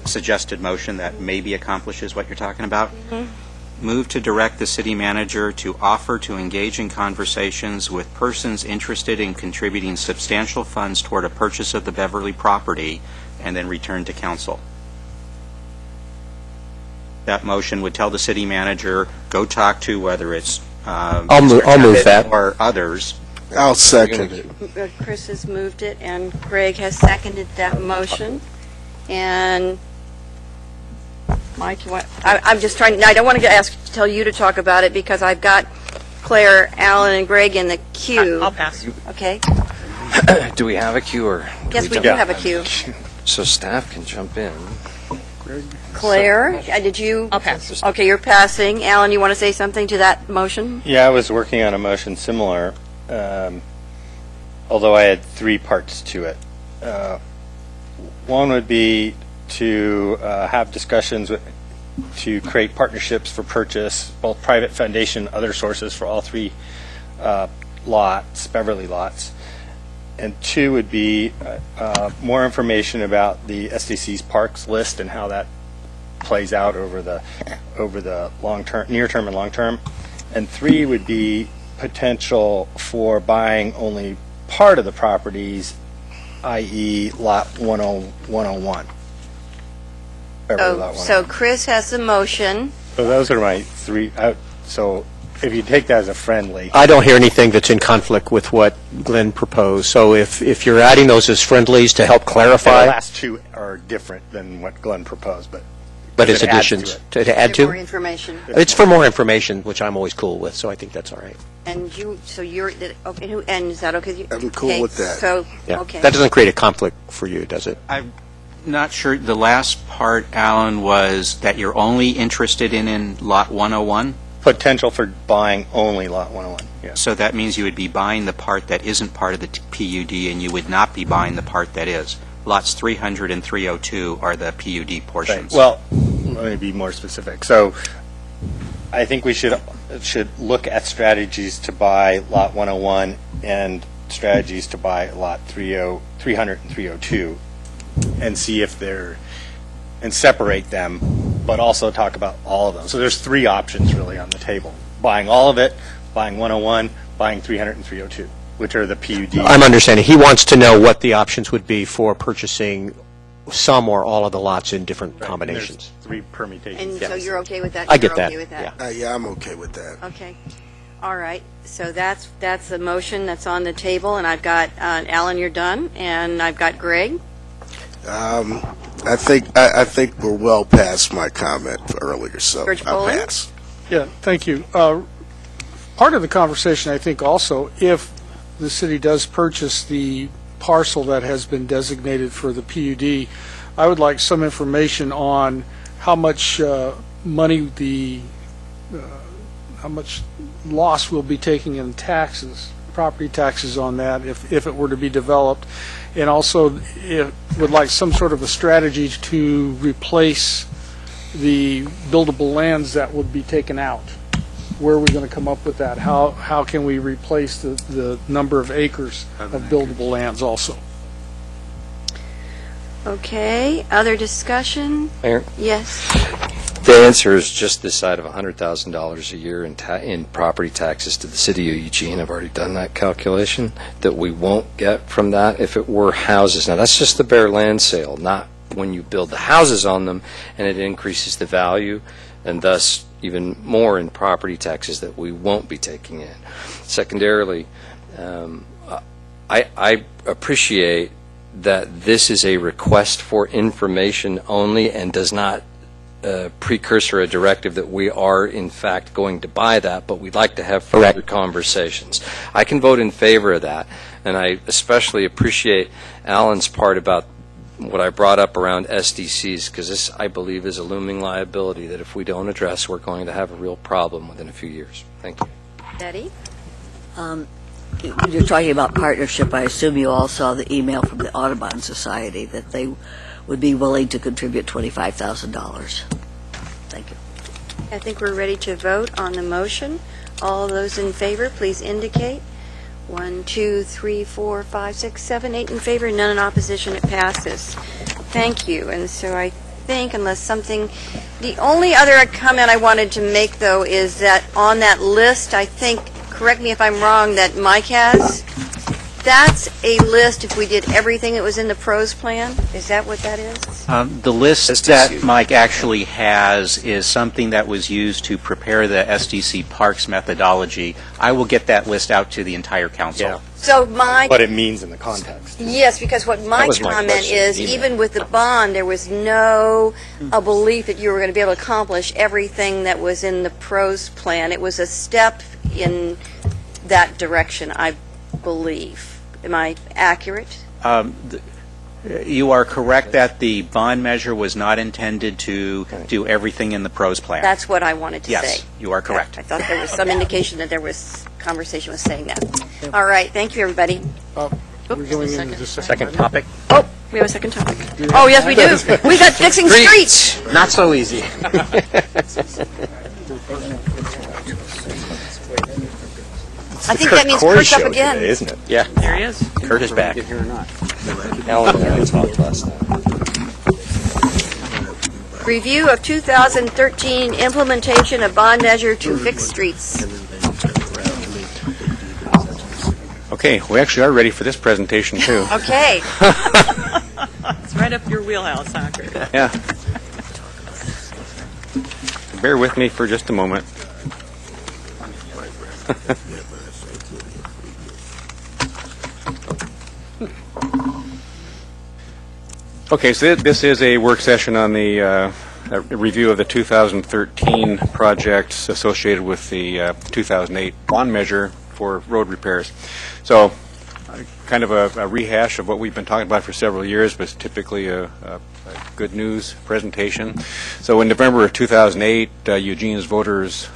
suggested motion that maybe accomplishes what you're talking about. Move to direct the city manager to offer to engage in conversations with persons interested in contributing substantial funds toward a purchase of the Beverly property, and then return to council. That motion would tell the city manager, go talk to whether it's I'll move that. or others. I'll second it. Chris has moved it, and Greg has seconded that motion. And Mike, you want, I'm just trying, I don't want to tell you to talk about it because I've got Claire, Alan, and Greg in the queue. I'll pass. Okay? Do we have a queue or? Yes, we do have a queue. So staff can jump in. Claire, did you? I'll pass. Okay, you're passing. Alan, you want to say something to that motion? Yeah, I was working on a motion similar, although I had three parts to it. One would be to have discussions to create partnerships for purchase, both private foundation, other sources for all three lots, Beverly lots. And two would be more information about the SDC's parks list and how that plays out over the long term, near term and long term. And three would be potential for buying only part of the properties, i.e. lot 101. Beverly lot 101. So Chris has the motion. So those are my three. So if you take that as a friendly. I don't hear anything that's in conflict with what Glenn proposed. So if you're adding those as friendlies to help The clarify, last two are different than what Glenn proposed, but it's it adds to additions it. to add Get more to. information. It's for more information, which I'm always cool with, so I think that's all right. And you, so you're, okay, and is that okay? I'm cool Okay, with that. So, Yeah. okay. That doesn't create a conflict for you, does it? I'm not sure, the last part, Alan, was that you're only interested in Lot 101? Potential for buying only lot 101, yes. So that means you would be buying the part that isn't part of the PUD, and you would not be buying the part that is. Lots 300 and 302 are the PUD Right. portions. Well, let me be more specific. So I think we should look at strategies to buy lot 101 and strategies to buy lot 300 and 302 and see if they're, and separate them, but also talk about all of them. So there's three options really on the table. Buying all of it, buying 101, buying 300 and 302, which are the PUD. I'm understanding. He wants to know what the options would be for purchasing some or all of the lots in different Right, combinations. and there's three permutations. And so you're okay with that? I get You're that, okay with that? Yeah, I'm okay with that. Okay. All right. So that's the motion that's on the table, and I've got, Alan, you're done, and I've got Greg. I think we're well past my comment earlier, so George I'll Poland? pass. Yeah, thank you. Part of the conversation, I think also, if the city does purchase the parcel that has been designated for the PUD, I would like some information on how much money how much loss we'll be taking in taxes, property taxes on that if it were to be developed. And also, would like some sort of a strategy to replace the buildable lands that would be taken out. Where are we going to come up with that? How can we replace the number of acres of buildable lands also? Okay. Other discussion? Mayor? Yes. The answer is just this side of $100,000 a year in property taxes to the city of Eugene. I've already done that calculation, that we won't get from that if it were houses. Now, that's just the bare land sale, not when you build the houses on them, and it increases the value, and thus even more in property taxes that we won't be taking in. Secondarily, I appreciate that this is a request for information only and does not precursor a directive that we are in fact going to buy that, but we'd like to have further conversations. I can vote in favor of that, and I especially appreciate Alan's part about what I brought up around SDCs, because this, I believe, is a looming liability that if we don't address, we're going to have a real problem within a few years. Thank you. Betty? You're talking about partnership. I assume you all saw the email from the Audubon Society that they would be willing to contribute $25,000. Thank you. I think we're ready to vote on the motion. All those in favor, please indicate. 1, 2, 3, 4, 5, 6, 7, 8 in favor, none in opposition. It passes. Thank you. And so I think, unless something, the only other comment I wanted to make, though, is that on that list, I think, correct me if I'm wrong, that Mike has, that's a list if we did everything that was in the pros plan? Is that what that is? The list that Mike actually has is something that was used to prepare the SDC Parks methodology. I will get that list out to the entire council. Yeah. So my... What it means in the context. Yes, because what my was my comment question, is, email. even with the bond, there was no belief that you were going to be able to accomplish everything that was in the pros plan. It was a step in that direction, I believe. Am I accurate? You are correct that the bond measure was not intended to do everything in the pros plan. That's what I wanted to say. Yes, you are correct. I thought there was some indication that there was conversation was saying that. All right, thank you, everybody. We're going into the Second topic. Oh, we have a second topic. Oh, yes, we do. We've got fixing streets. Not so easy. I think that means Kurt's up again. Today, isn't it? Yeah, There he is. Kurt is back. Alan and I talked last night. Review of 2013 implementation of bond measure to fix streets. Okay, we actually are ready for this presentation, too. Okay. It's right up your wheelhouse, huh, Kurt? Yeah. Bear with me for just a moment. Okay, so this is a work session on the a review of the 2013 projects associated with the 2008 bond measure for road repairs. So, kind of a rehash of what we've been talking about for several years, but it's typically a good news presentation. So in November of 2008, Eugene's voters,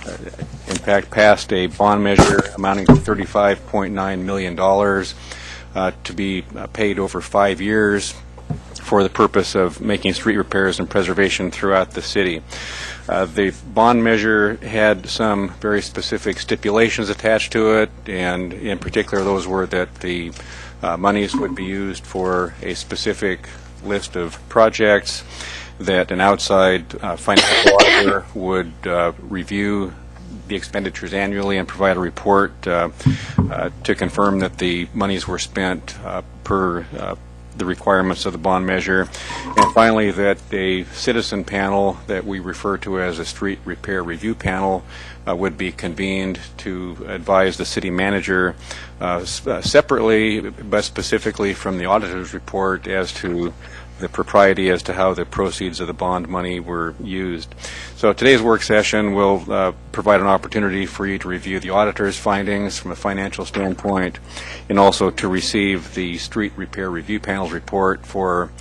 in fact, passed a bond measure amounting to $35.9 million to be paid over 5 years for the purpose of making street repairs and preservation throughout the city. The bond measure had some very specific stipulations attached to it, and in particular those were that the monies would be used for a specific list of projects, that an outside financial auditor would review the expenditures annually and provide a report to confirm that the monies were spent per the requirements of the bond measure, and finally that a citizen panel that we refer to as a street repair review panel would be convened to advise the city manager separately but specifically from the auditor's report as to the propriety as to how the proceeds of the bond money were used. So today's work session will provide an opportunity for you to review the auditor's findings from a financial standpoint, and also to receive the Street Repair Review Panel's report for,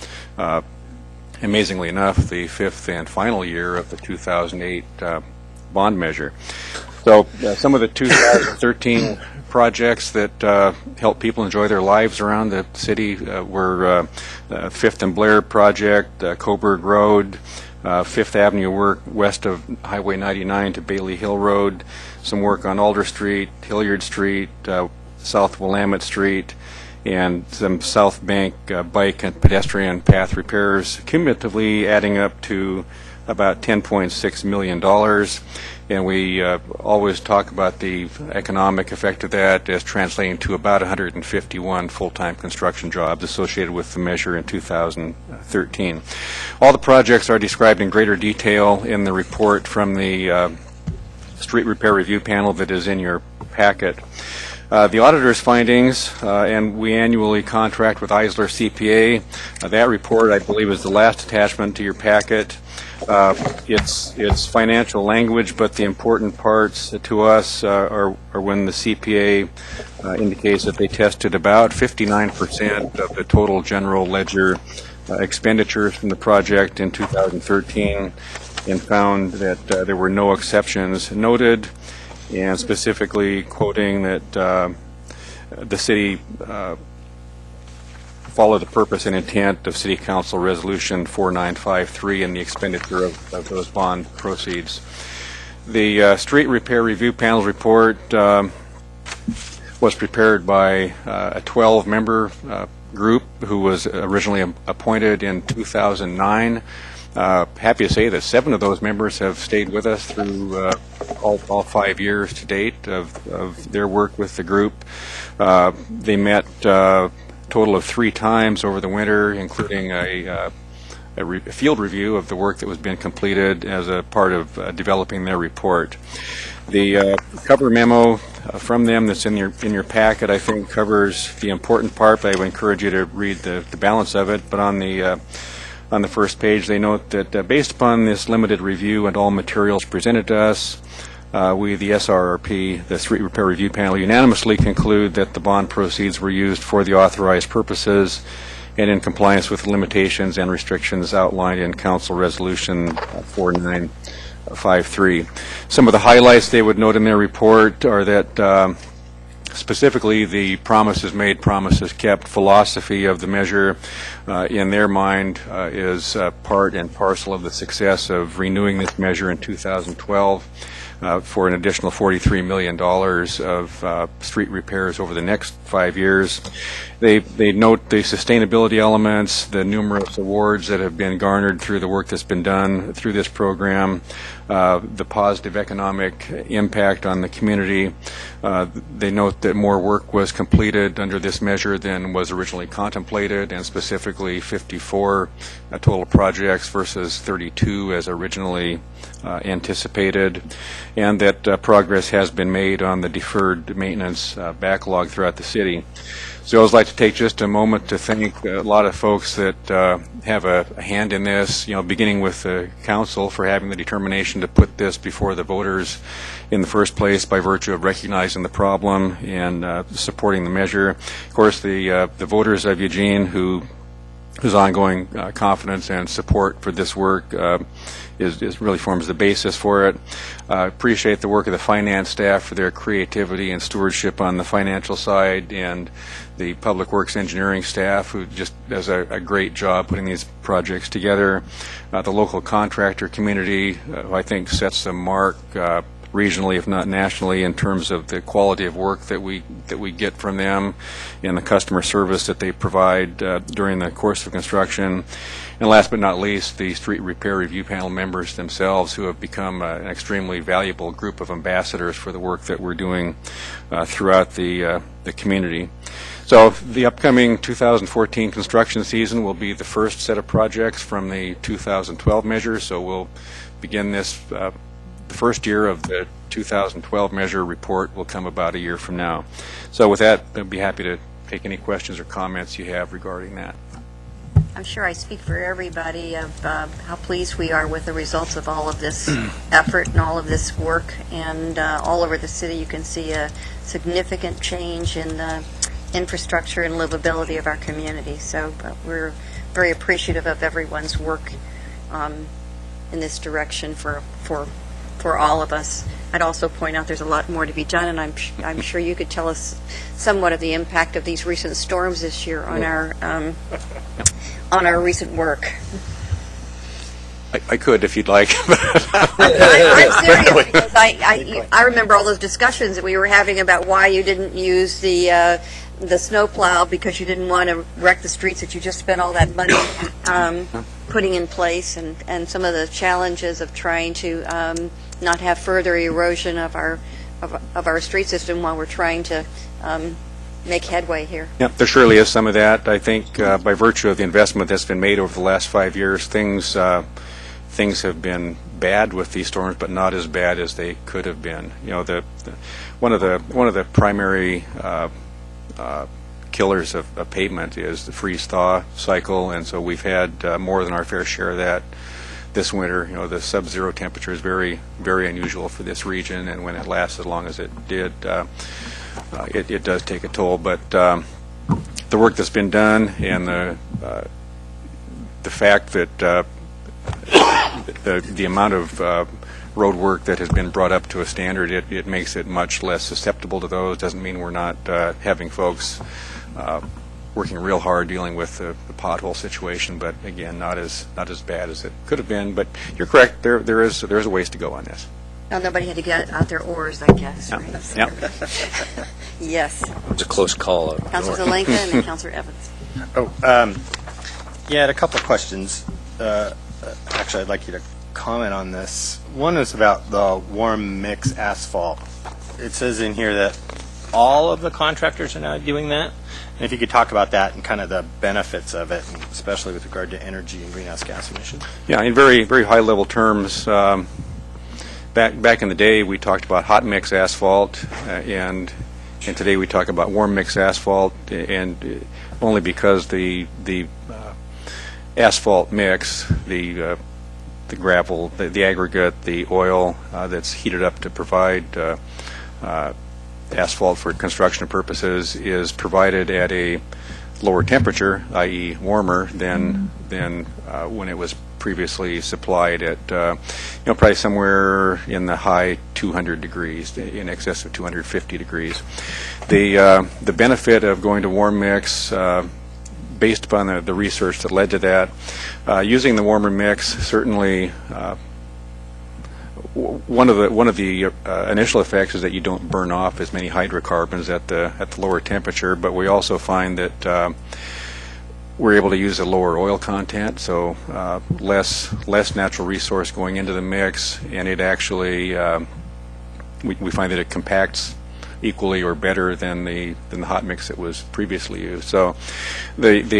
amazingly enough, the fifth and final year of the 2008 bond measure. So some of the 2013 projects that help people enjoy their lives around the city were Fifth and Blair project, Coburg Road, Fifth Avenue work west of Highway 99 to Bailey Hill Road, some work on Alder Street, Hilliard Street, South Willamette Street, and some South Bank bike and pedestrian path repairs, cumulatively adding up to about $10.6 million. And we always talk about the economic effect of that as translating to about 151 full-time construction jobs associated with the measure in 2013. All the projects are described in greater detail in the report from the Street Repair Review Panel that is in your packet. The auditor's findings, and we annually contract with Eisler CPA. That report, I believe, is the last attachment to your packet. It's financial language, but the important parts to us are when the CPA indicates that they tested about 59% of the total general ledger expenditures from the project in 2013 and found that there were no exceptions noted, and specifically quoting that the city follow the purpose and intent of City Council Resolution 4953 and the expenditure of those bond proceeds. The Street Repair Review Panel's report was prepared by a 12-member group who was originally appointed in 2009. Happy to say that 7 of those members have stayed with us through all 5 years to date of their work with the group. They met a total of 3 times over the winter, including a field review of the work that was being completed as a part of developing their report. The cover memo from them that's in your packet, I think, covers the important part, but I would encourage you to read the balance of it. But on the first page, they note that based upon this limited review and all materials presented to us, we, the SRRP, the Street Repair Review Panel, unanimously conclude that the bond proceeds were used for the authorized purposes and in compliance with the limitations and restrictions outlined in Council Resolution 4953. Some of the highlights they would note in their report are that specifically the promises made, promises kept philosophy of the measure in their mind is part and parcel of the success of renewing this measure in 2012 for an additional $43 million of street repairs over the next 5 years. They note the sustainability elements, the numerous awards that have been garnered through the work that's been done through this program, the positive economic impact on the community. They note that more work was completed under this measure than was originally contemplated, and specifically 54 total projects versus 32 as originally anticipated, and that progress has been made on the deferred maintenance backlog throughout the city. So I always like to take just a moment to thank a lot of folks that have a hand in this, beginning with the council for having the determination to put this before the voters in the first place by virtue of recognizing the problem and supporting the measure. Of course, the voters of Eugene whose ongoing confidence and support for this work is really forms the basis for it. Appreciate the work of the finance staff for their creativity and stewardship on the financial side, and the public works engineering staff who just does a great job putting these projects together. The local contractor community, who I think sets the mark regionally, if not nationally, in terms of the quality of work that we get from them and the customer service that they provide during the course of construction. And last but not least, the Street Repair Review Panel members themselves, who have become an extremely valuable group of ambassadors for the work that we're doing throughout the community. So the upcoming 2014 construction season will be the first set of projects from the 2012 measure, so we'll begin this the first year of the 2012 measure report will come about a year from now. So with that, I'd be happy to take any questions or comments you have regarding that. I'm sure I speak for everybody of how pleased we are with the results of all of this effort and all of this work. And all over the city, you can see a significant change in the infrastructure and livability of our community. So we're very appreciative of everyone's work in this direction for all of us. I'd also point out there's a lot more to be done, and I'm sure you could tell us somewhat of the impact of these recent storms this year on our recent work. I could if you'd like. I'm serious, because I remember all those discussions that we were having about why you didn't use the snowplow because you didn't want to wreck the streets that you just spent all that money putting in place, and some of the challenges of trying to not have further erosion of our street system while we're trying to make headway here. Yeah, there surely is some of that. I think by virtue of the investment that's been made over the last 5 years, things have been bad with these storms, but not as bad as they could have been. One of the primary killers of pavement is the freeze-thaw cycle, and so we've had more than our fair share of that this winter. The sub-zero temperature is very, very unusual for this region, and when it lasts as long as it did, it does take a toll. But the work that's been done and the fact that the amount of road work that has been brought up to a standard, it makes it much less susceptible to those. Doesn't mean we're not having folks working real hard dealing with the pothole situation, but again, not as bad as it could have been. But you're correct. There is a ways to go on this. Well, nobody had to get out their oars, I guess. Right? Yep. Yes. It's a close call. Councilor Zelenka and then Councilor Evans. Yeah, I had a couple of questions. Actually, I'd like you to comment on this. One is about the warm mix asphalt. It says in here that all of the contractors are now doing that. And if you could talk about that and kind of the benefits of it, and especially with regard to energy and greenhouse gas emissions. Yeah, in very, very high-level terms, back in the day, we talked about hot mix asphalt, and today we talk about warm mix asphalt, and only because the asphalt mix, the gravel, the aggregate, the oil that's heated up to provide asphalt for construction purposes is provided at a lower temperature, i.e. warmer than when it was previously supplied at probably somewhere in the high 200 degrees, in excess of 250 degrees. The benefit of going to warm mix, based upon the research that led to that, using the warmer mix, certainly one of the initial effects is that you don't burn off as many hydrocarbons at the lower temperature, but we also find that we're able to use a lower oil content, so less natural resource going into the mix, and it actually we find that it compacts equally or better than the hot mix that was previously used. So it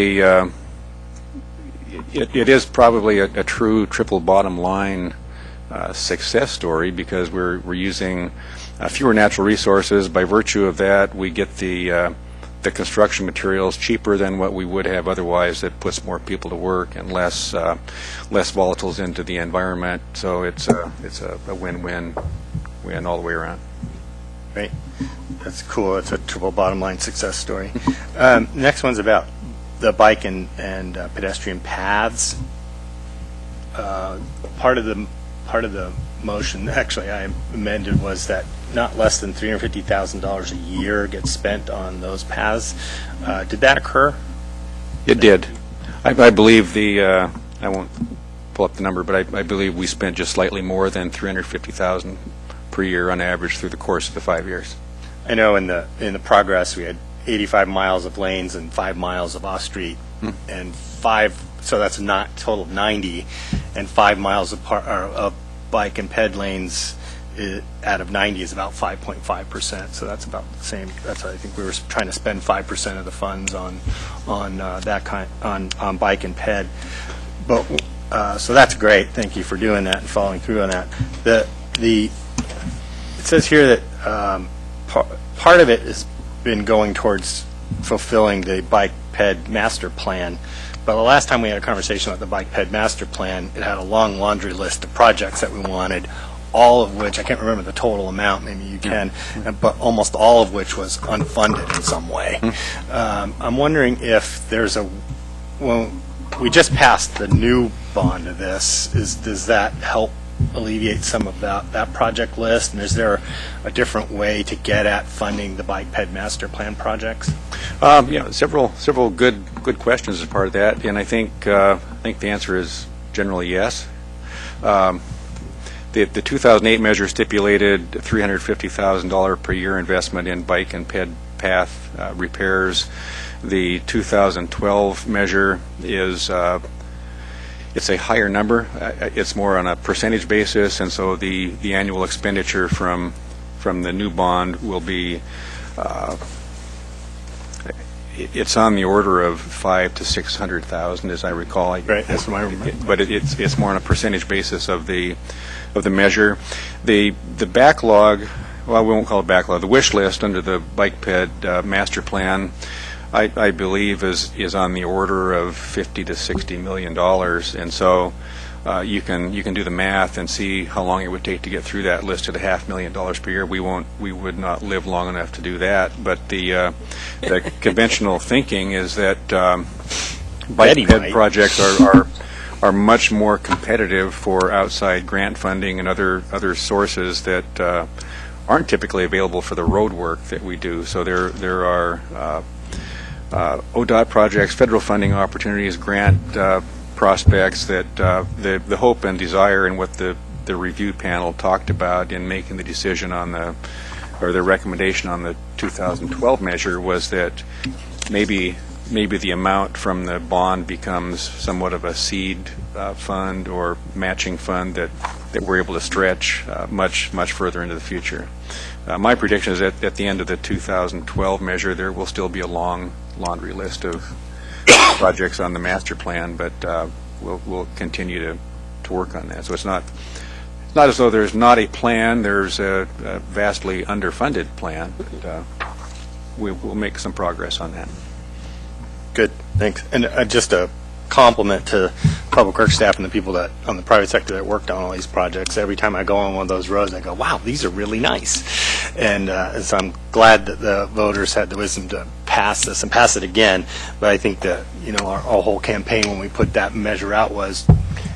is probably a true triple bottom line success story, because we're using fewer natural resources. By virtue of that, we get the construction materials cheaper than what we would have otherwise. That puts more people to work and less volatiles into the environment. So it's a win-win all the way around. Great. That's cool. It's a triple bottom line success story. Next one's about the bike and pedestrian paths. Part of the motion, actually, I amended, was that not less than $350,000 a year gets spent on those paths. Did that occur? It did. I believe I won't pull up the number, but I believe we spent just slightly more than $350,000 per year on average through the course of the 5 years. I know in the progress we had 85 miles of lanes and 5 miles of off-street, and so that's not total of 90, and 5 miles of bike and ped lanes out of 90 is about 5.5%. So that's about the same. That's, I think we were trying to spend 5% of the funds on that kind on bike and ped. But so that's great. Thank you for doing that and following through on that. It says here that part of it has been going towards fulfilling the bike ped master plan. But the last time we had a conversation about the bike ped master plan, it had a long laundry list of projects that we wanted, all of which, I can't remember the total amount, maybe you can, but almost all of which was unfunded in some way. I'm wondering if there's well, we just passed the new bond of this. Does that help alleviate some of that project list? And is there a different way to get at funding the bike ped master plan projects? Several good questions as part of that, and I think the answer is generally yes. The 2008 measure stipulated $350,000 per year investment in bike and ped path repairs. The 2012 measure is it's a higher number. It's more on a percentage basis, and so the annual expenditure from the new bond will be it's on the order of $500,000 to $600,000, as I recall. Right, that's what I remember. But it's more on a percentage basis of the measure. The backlog, well, we won't call it backlog. The wish list under the bike ped master plan, I believe is on the order of $50 to $60 million, and so you can do the math and see how long it would take to get through that list at $500,000 per year. We would not live long enough to do that. But the conventional thinking is that bike ped projects are much more competitive for outside grant funding and other sources that aren't typically available for the road work that we do. So there are ODOT projects, federal funding opportunities, grant prospects that the hope and desire and what the review panel talked about in making the decision on the recommendation on the 2012 measure was that maybe maybe the amount from the bond becomes somewhat of a seed fund or matching fund that we're able to stretch much further into the future. My prediction is that at the end of the 2012 measure, there will still be a long laundry list of projects on the master plan, but we'll continue to work on that. So it's not as though there's not a plan. There's a vastly underfunded plan, but we'll make some progress on that. Good, thanks. And just a compliment to Public Works staff and the people that on the private sector that worked on all these projects. Every time I go on one of those roads, I go, wow, these are really nice. And so I'm glad that the voters had the wisdom to pass this and pass it again. But I think that, our whole campaign when we put that measure out was,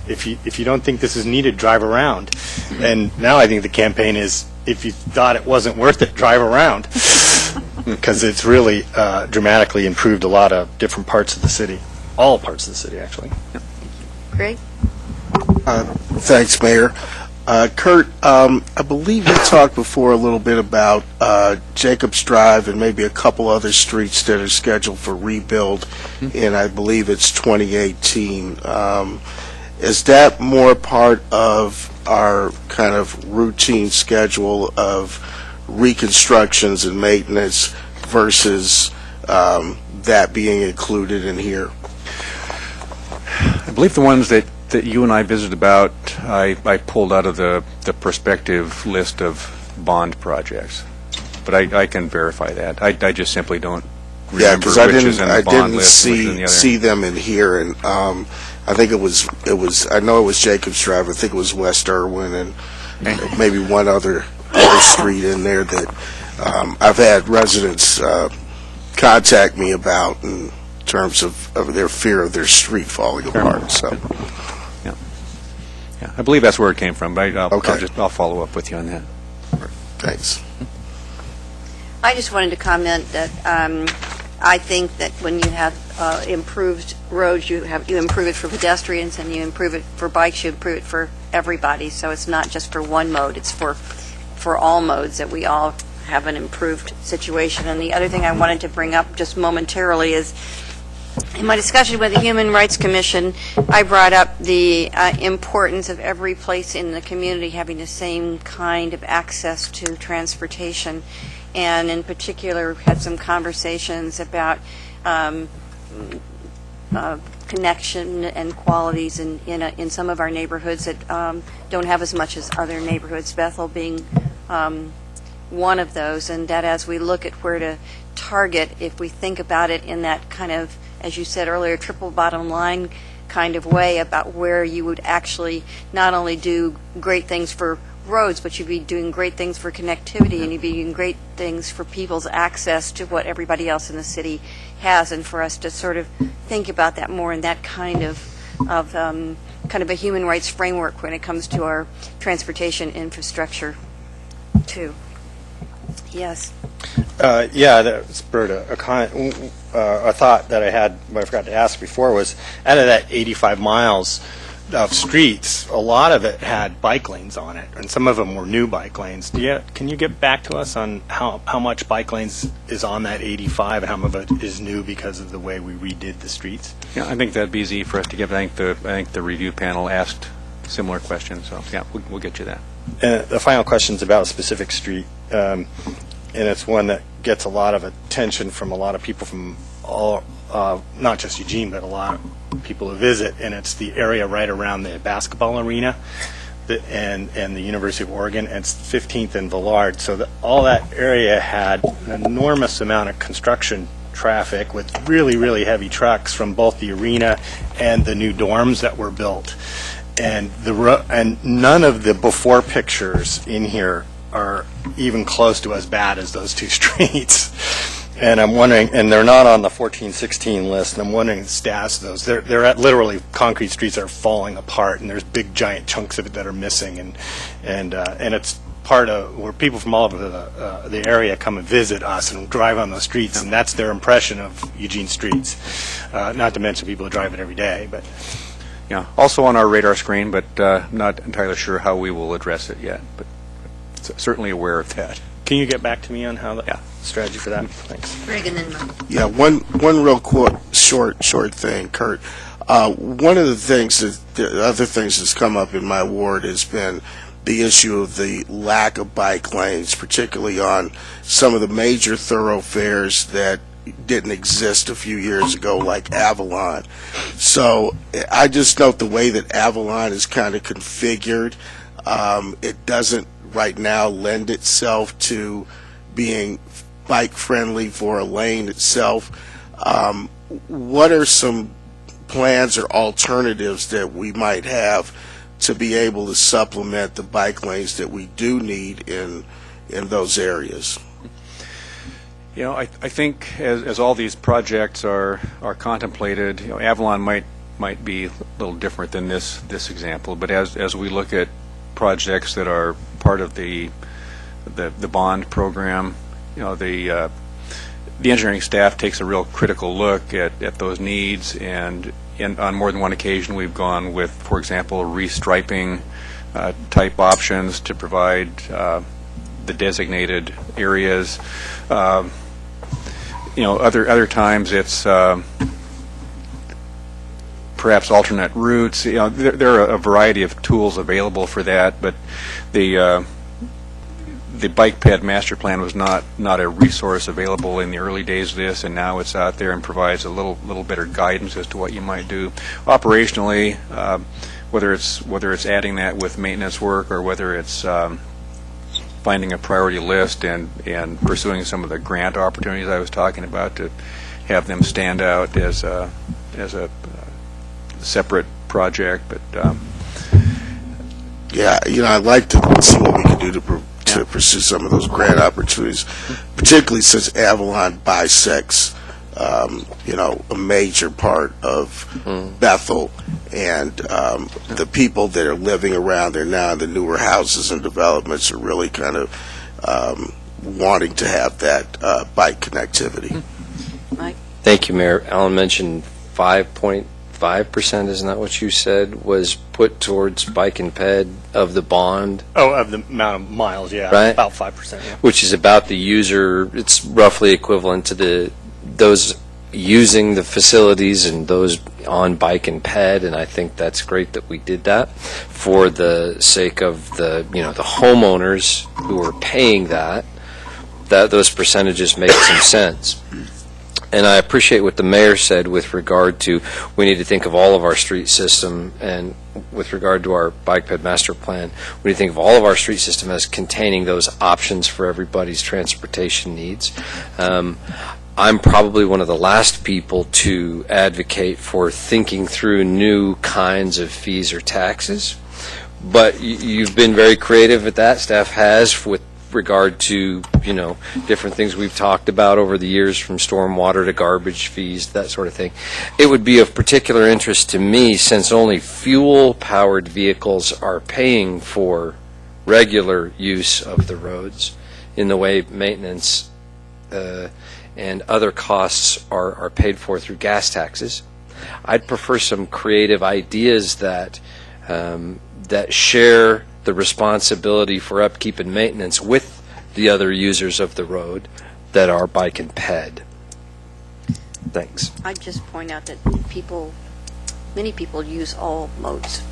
if you don't think this is needed, drive around. And now I think the campaign is, if you thought it wasn't worth it, drive around. Because it's really dramatically improved a lot of different parts of the city. All parts of the city, actually. Greg? Thanks, Mayor. Kurt, I believe you talked before a little bit about Jacobs Drive and maybe a couple other streets that are scheduled for rebuild, and I believe it's 2018. Is that more part of our kind of routine schedule of reconstructions and maintenance versus that being included in here? I believe the ones that you and I visited about, I pulled out of the prospective list of bond projects. But I can verify that. I just simply don't remember which is in the bond list and which is in the other. See them in here, and I think it was I know it was Jacobs Drive. I think it was West Irwin and maybe one other street in there that I've had residents contact me about in terms of their fear of their street falling apart. So, yeah, I believe that's where it came from. But I'll follow up with you on that. Thanks. I just wanted to comment that I think that when you have improved roads, you improve it for pedestrians and you improve it for bikes, you improve it for everybody. So it's not just for one mode, it's for all modes, that we all have an improved situation. And the other thing I wanted to bring up just momentarily is, in my discussion with the Human Rights Commission, I brought up the importance of every place in the community having the same kind of access to transportation. And in particular, had some conversations about connection and qualities in some of our neighborhoods that don't have as much as other neighborhoods, Bethel being one of those, and that as we look at where to target, if we think about it in that kind of, as you said earlier, triple bottom line kind of way, about where you would actually not only do great things for roads, but you'd be doing great things for connectivity, and you'd be doing great things for people's access to what everybody else in the city has, and for us to sort of think about that more in that kind of a human rights framework when it comes to our transportation infrastructure, too. Yes. That spurred a thought that I had, what I forgot to ask before, was out of that 85 miles of streets, a lot of it had bike lanes on it, and some of them were new bike lanes. Can you get back to us on how much bike lanes is on that 85 and how much of it is new because of the way we redid the streets? Yeah, I think that'd be easy for us to give. I think the review panel asked similar questions, so yeah, we'll get you that. And the final question is about a specific street, and it's one that gets a lot of attention from a lot of people from all, not just Eugene, but a lot of people who visit, and it's the area right around the basketball arena and the University of Oregon, and it's 15th and Villard. So all that area had an enormous amount of construction traffic with really, really heavy trucks from both the arena and the new dorms that were built. And none of the before pictures in here are even close to as bad as those two streets. And I'm wondering, and they're not on the 1416 list, and I'm wondering the status of those. They're at literally concrete streets that are falling apart, and there's big giant chunks of it that are missing, and it's part of where people from all over the area come and visit us and drive on those streets, and that's their impression of Eugene streets. Not to mention people who drive it every day, but. Yeah, also on our radar screen, but not entirely sure how we will address it yet, but certainly aware of that. Can you get back to me on how that? Yeah. strategy for that. Thanks. Greg and then Mike. Yeah, one real short thing, Kurt. One of the other things that's come up in my ward has been the issue of the lack of bike lanes, particularly on some of the major thoroughfares that didn't exist a few years ago, like Avalon. So I just note the way that Avalon is kind of configured, it doesn't right now lend itself to being bike friendly for a lane itself. What are some plans or alternatives that we might have to be able to supplement the bike lanes that we do need in those areas? You know, I think as all these projects are contemplated, you know, Avalon might be a little different than this example, but as we look at projects that are part of the bond program, you know, the engineering staff takes a real critical look at those needs, and on more than one occasion we've gone with, for example, restriping type options to provide the designated areas. You know, other times it's perhaps alternate routes. You know, there are a variety of tools available for that, but the bike ped master plan was not a resource available in the early days of this, and now it's out there and provides a little better guidance as to what you might do operationally, whether it's adding that with maintenance work or whether it's finding a priority list and pursuing some of the grant opportunities I was talking about to have them stand out as a separate project. But yeah, you know, I'd like to see what we can do to pursue some of those grant opportunities, particularly since Avalon bisects, you know, a major part of Bethel, and the people that are living around there now in the newer houses and developments are really kind of wanting to have that bike connectivity. Mike? Thank you, Mayor. Alan mentioned 5.5%, isn't that what you said, was put towards bike and ped of the bond? Oh, of the amount of miles, yeah. Right. About 5%, yeah. Which is about the user, it's roughly equivalent to those using the facilities and those on bike and ped, and I think that's great that we did that for the sake of the homeowners who are paying that those percentages make some sense. And I appreciate what the mayor said with regard to we need to think of all of our street system, and with regard to our bike ped master plan, we need to think of all of our street system as containing those options for everybody's transportation needs. I'm probably one of the last people to advocate for thinking through new kinds of fees or taxes, but you've been very creative at that. Staff has, with regard to, you know, different things we've talked about over the years, from stormwater to garbage fees, that sort of thing. It would be of particular interest to me, since only fuel-powered vehicles are paying for regular use of the roads in the way maintenance and other costs are paid for through gas taxes. I'd prefer some creative ideas that share the responsibility for upkeep and maintenance with the other users of the road that are bike and ped. Thanks. I'd just point out that many people use all modes.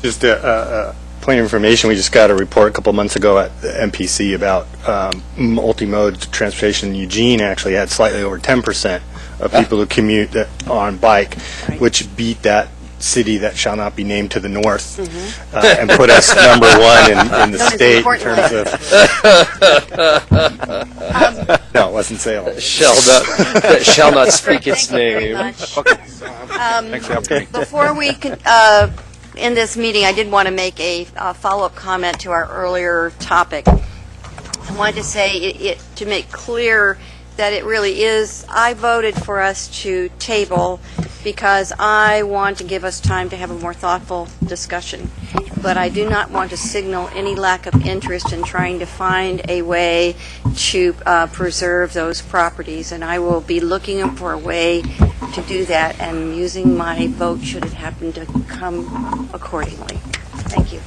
Just a point of information, we just got a report a couple months ago at the MPC about multi-mode transportation. In Eugene actually had slightly over 10% of people who commute on bike, which beat that city that shall not be named to the north, and put us number one in the state in terms of no, it wasn't Salem. That shall not speak its name. Thanks for the opportunity. Before we can end this meeting, I did want to make a follow-up comment to our earlier topic. I wanted to say to make clear that it really is, I voted for us to table because I want to give us time to have a more thoughtful discussion. But I do not want to signal any lack of interest in trying to find a way to preserve those properties. And I will be looking for a way to do that and using my vote should it happen to come accordingly. Thank you.